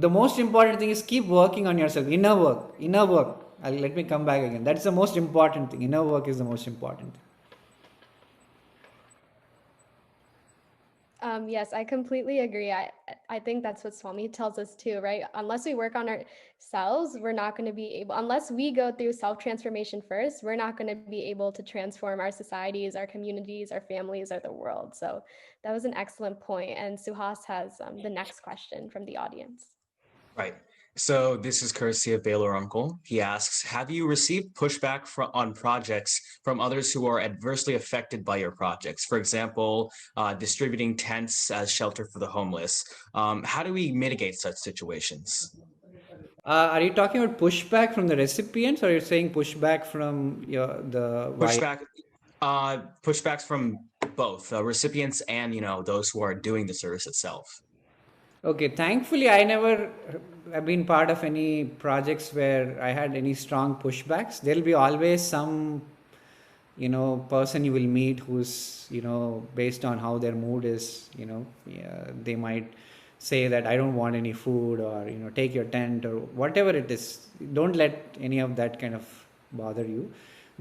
most important thing is keep working on yourself. Inner work. Let me come back again. That's the most important thing. Inner work is the most important thing. Yes, I completely agree. I think that's what Swami tells us too, right? Unless we work on ourselves, we're not going to be able, unless we go through self-transformation first, we're not going to be able to transform our societies, our communities, our families, or the world. So that was an excellent point. And Suhas has the next question from the audience. Right. So this is courtesy of Baylor Uncle. He asks, have you received pushback on projects from others who are adversely affected by your projects? For example, distributing tents as shelter for the homeless. How do we mitigate such situations? Are you talking about pushback from the recipients, or you're saying pushback from the pushbacks from both recipients and those who are doing the service itself? Okay, thankfully I never have been part of any projects where I had any strong pushbacks. There'll be always some person you will meet who's based on how their mood is, they might say that I don't want any food, or take your tent, or whatever it is. Don't let any of that kind of bother you.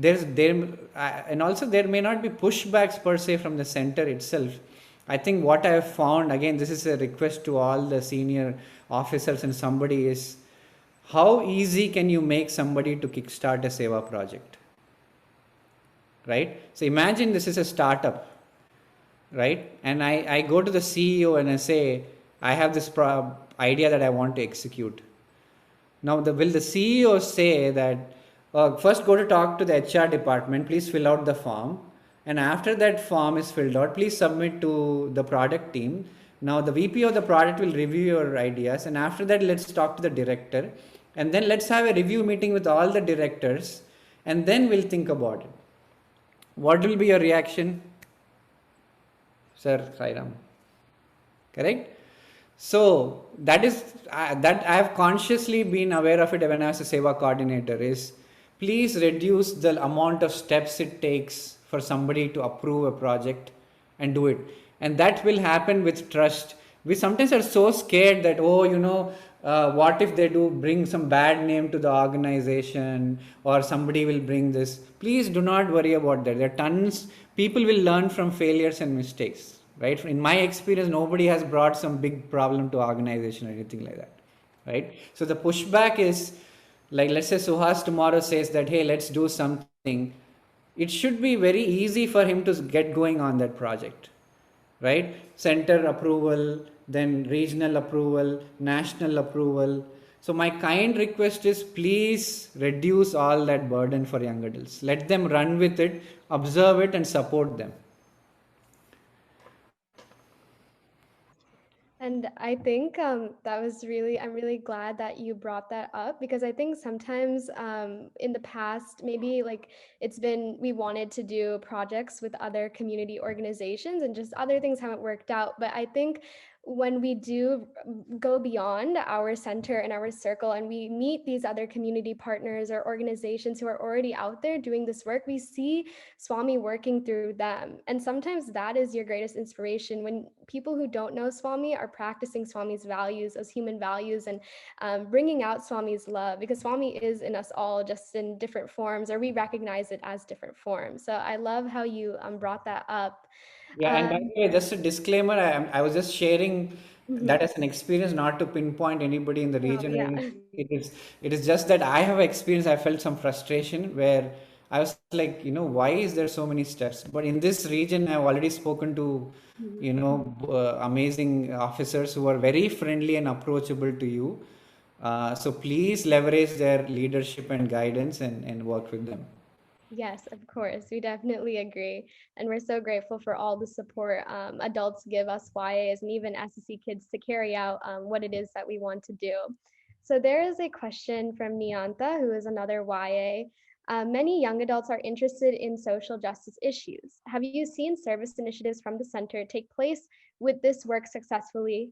And also there may not be pushbacks per se from the center itself. I think what I have found, again, this is a request to all the senior officers and somebody, is how easy can you make somebody to kickstart a Seva project? Right? So imagine this is a startup, right? And I go to the CEO and I say, I have this idea that I want to execute. Now, will the CEO say that, first go to talk to the HR department, please fill out the form. And after that form is filled out, please submit to the product team. Now the VP of the product will review your ideas. And after that, let's talk to the director. And then let's have a review meeting with all the directors. And then we'll think about it. What will be your reaction? Sir Sai Ram. Correct? So that is, that I have consciously been aware of it when I was a Seva coordinator, is please reduce the amount of steps it takes for somebody to approve a project and do it. And that will happen with trust. We sometimes are so scared that, What if they do bring some bad name to the organization, or somebody will bring this? Please do not worry about that. There are tons. People will learn from failures and mistakes, right? In my experience, nobody has brought some big problem to organization or anything like that, right? So the pushback is like, let's say Suhas tomorrow says that, hey, let's do something. It should be very easy for him to get going on that project, right? Center approval, then regional approval, national approval. So my kind request is, please reduce all that burden for young adults. Let them run with it, observe it, and support them. And I think that was really, I'm really glad that you brought that up, because I think sometimes in the past, maybe like it's been, we wanted to do projects with other community organizations and just other things haven't worked out. But I think when we do go beyond our center and our circle and we meet these other community partners or organizations who are already out there doing this work, we see Swami working through them. And sometimes that is your greatest inspiration, when people who don't know Swami are practicing Swami's values as human values and bringing out Swami's love, because Swami is in us all, just in different forms, or we recognize it as different forms. So I love how you brought that up. Yeah, and by the way, just a disclaimer, I was just sharing that Mhm. as an experience, not to pinpoint anybody in the No, region or yeah. anything. It is just that I have experienced, I felt some frustration where I was like, why is there so many steps? But in this region, I've already spoken to, Mhm. amazing officers who are very friendly and approachable to you. So please leverage their leadership and guidance and work with them. Yes, of course. We definitely agree. And we're so grateful for all the support adults give us YAs and even SEC kids to carry out what it is that we want to do. So there is a question from Nianta, who is another YA. Many young adults are interested in social justice issues. Have you seen service initiatives from the center take place with this work successfully?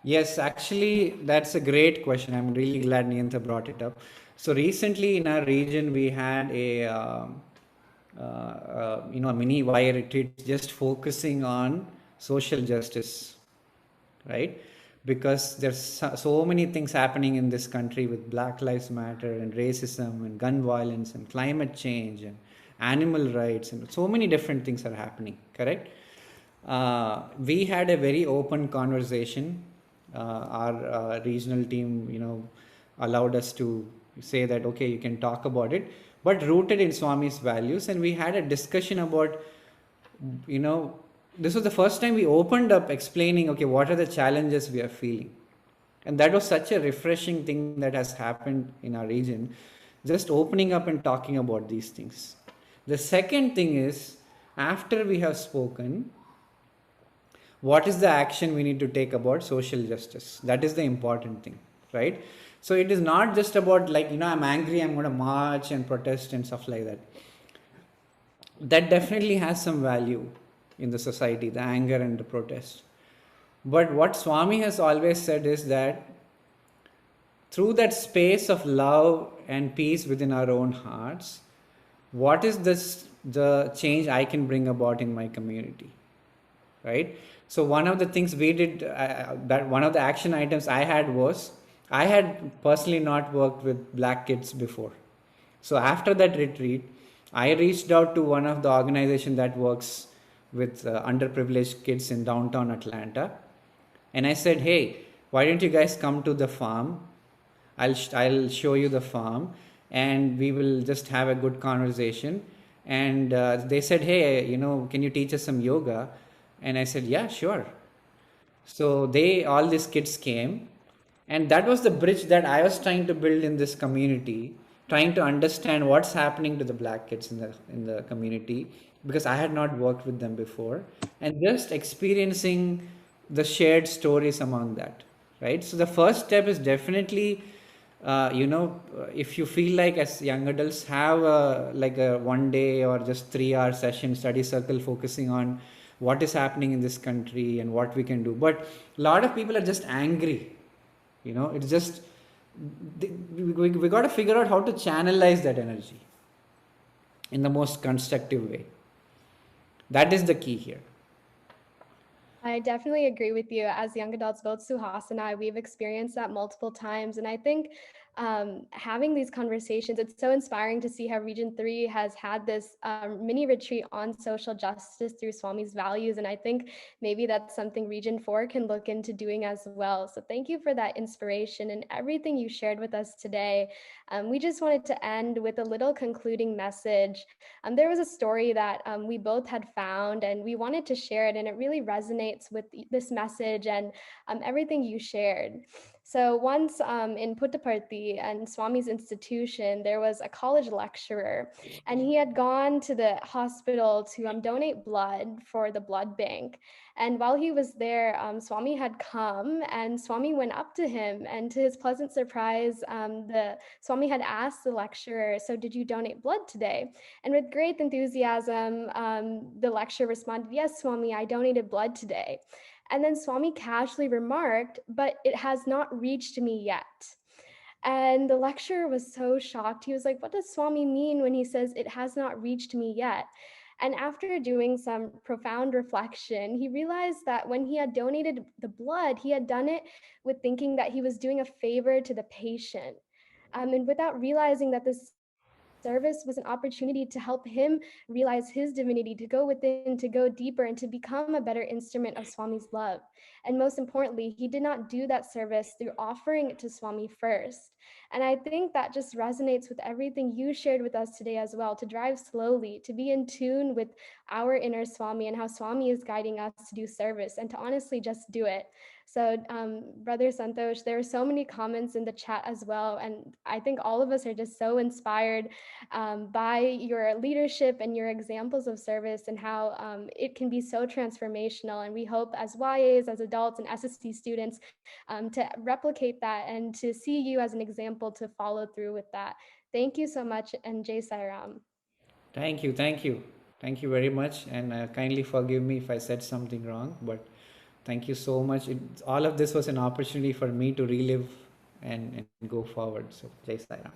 Yes, actually, that's a great question. I'm really glad Niyanta brought it up. So recently in our region, we had a mini wire retreat just focusing on social justice, right? Because there's so many things happening in this country with Black Lives Matter and racism and gun violence and climate change and animal rights, and so many different things are happening, correct? We had a very open conversation. Our regional team, allowed us to say that, okay, you can talk about it, but rooted in Swami's values. And we had a discussion about, you know, this was the first time we opened up explaining, okay, what are the challenges we are feeling. And that was such a refreshing thing that has happened in our region, just opening up and talking about these things. The second thing is, after we have spoken, what is the action we need to take about social justice? That is the important thing, right? So it is not just about like, I'm angry, I'm going to march and protest and stuff like that. That definitely has some value in the society, the anger and the protest. But what Swami has always said is that through that space of love and peace within our own hearts, what is the change I can bring about in my community, right? So one of the things we did, that one of the action items I had was, I had personally not worked with black kids before. So after that retreat, I reached out to one of the organization that works with underprivileged kids in downtown Atlanta. And I said, hey, why don't you guys come to the farm? I'll show you the farm and we will just have a good conversation. And they said, hey, can you teach us some yoga? And I said, yeah, sure. So all these kids came, and that was the bridge that I was trying to build in this community, trying to understand what's happening to the black kids in the community, because I had not worked with them before, and just experiencing the shared stories among that, right? So the first step is definitely, if you feel like as young adults have like a 1 day or just 3 hour session study circle focusing on what is happening in this country and what we can do. But a lot of people are just angry. It's just, we got to figure out how to channelize that energy in the most constructive way. That is the key here. I definitely agree with you. As young adults, both Suhas and I, we've experienced that multiple times. And I think having these conversations, it's so inspiring to see how Region 3 has had this mini retreat on social justice through Swami's values. And I think maybe that's something Region 4 can look into doing as well. So thank you for that inspiration and everything you shared with us today. We just wanted to end with a little concluding message. There was a story that we both had found and we wanted to share it, and it really resonates with this message and everything you shared. So once in Puttaparthi and Swami's institution, there was a college lecturer, and he had gone to the hospital to donate blood for the blood bank. And while he was there, Swami had come, and Swami went up to him, and to his pleasant surprise, the Swami had asked the lecturer, "So did you donate blood today?" And with great enthusiasm, the lecturer responded, "Yes, Swami, I donated blood today." And then Swami casually remarked, "But it has not reached me yet." And the lecturer was so shocked. He was like, "What does Swami mean when he says it has not reached me yet?" And after doing some profound reflection, he realized that when he had donated the blood, he had done it with thinking that he was doing a favor to the patient. And without realizing that this service was an opportunity to help him realize his divinity, to go within, to go deeper, and to become a better instrument of Swami's love. And most importantly, he did not do that service through offering it to Swami first. And I think that just resonates with everything you shared with us today as well, to drive slowly, to be in tune with our inner Swami and how Swami is guiding us to do service, and to honestly just do it. So, Brother Santosh, there are so many comments in the chat as well. And I think all of us are just so inspired by your leadership and your examples of service, and how it can be so transformational. And we hope as YAs, as adults, and SSC students to replicate that and to see you as an example to follow through with that. Thank you so much, and Jai Sai Ram. Thank you, thank you. Thank you very much, and kindly forgive me if I said something wrong, but thank you so much. All of this was an opportunity for me to relive and go forward. So, Jai Sai Ram.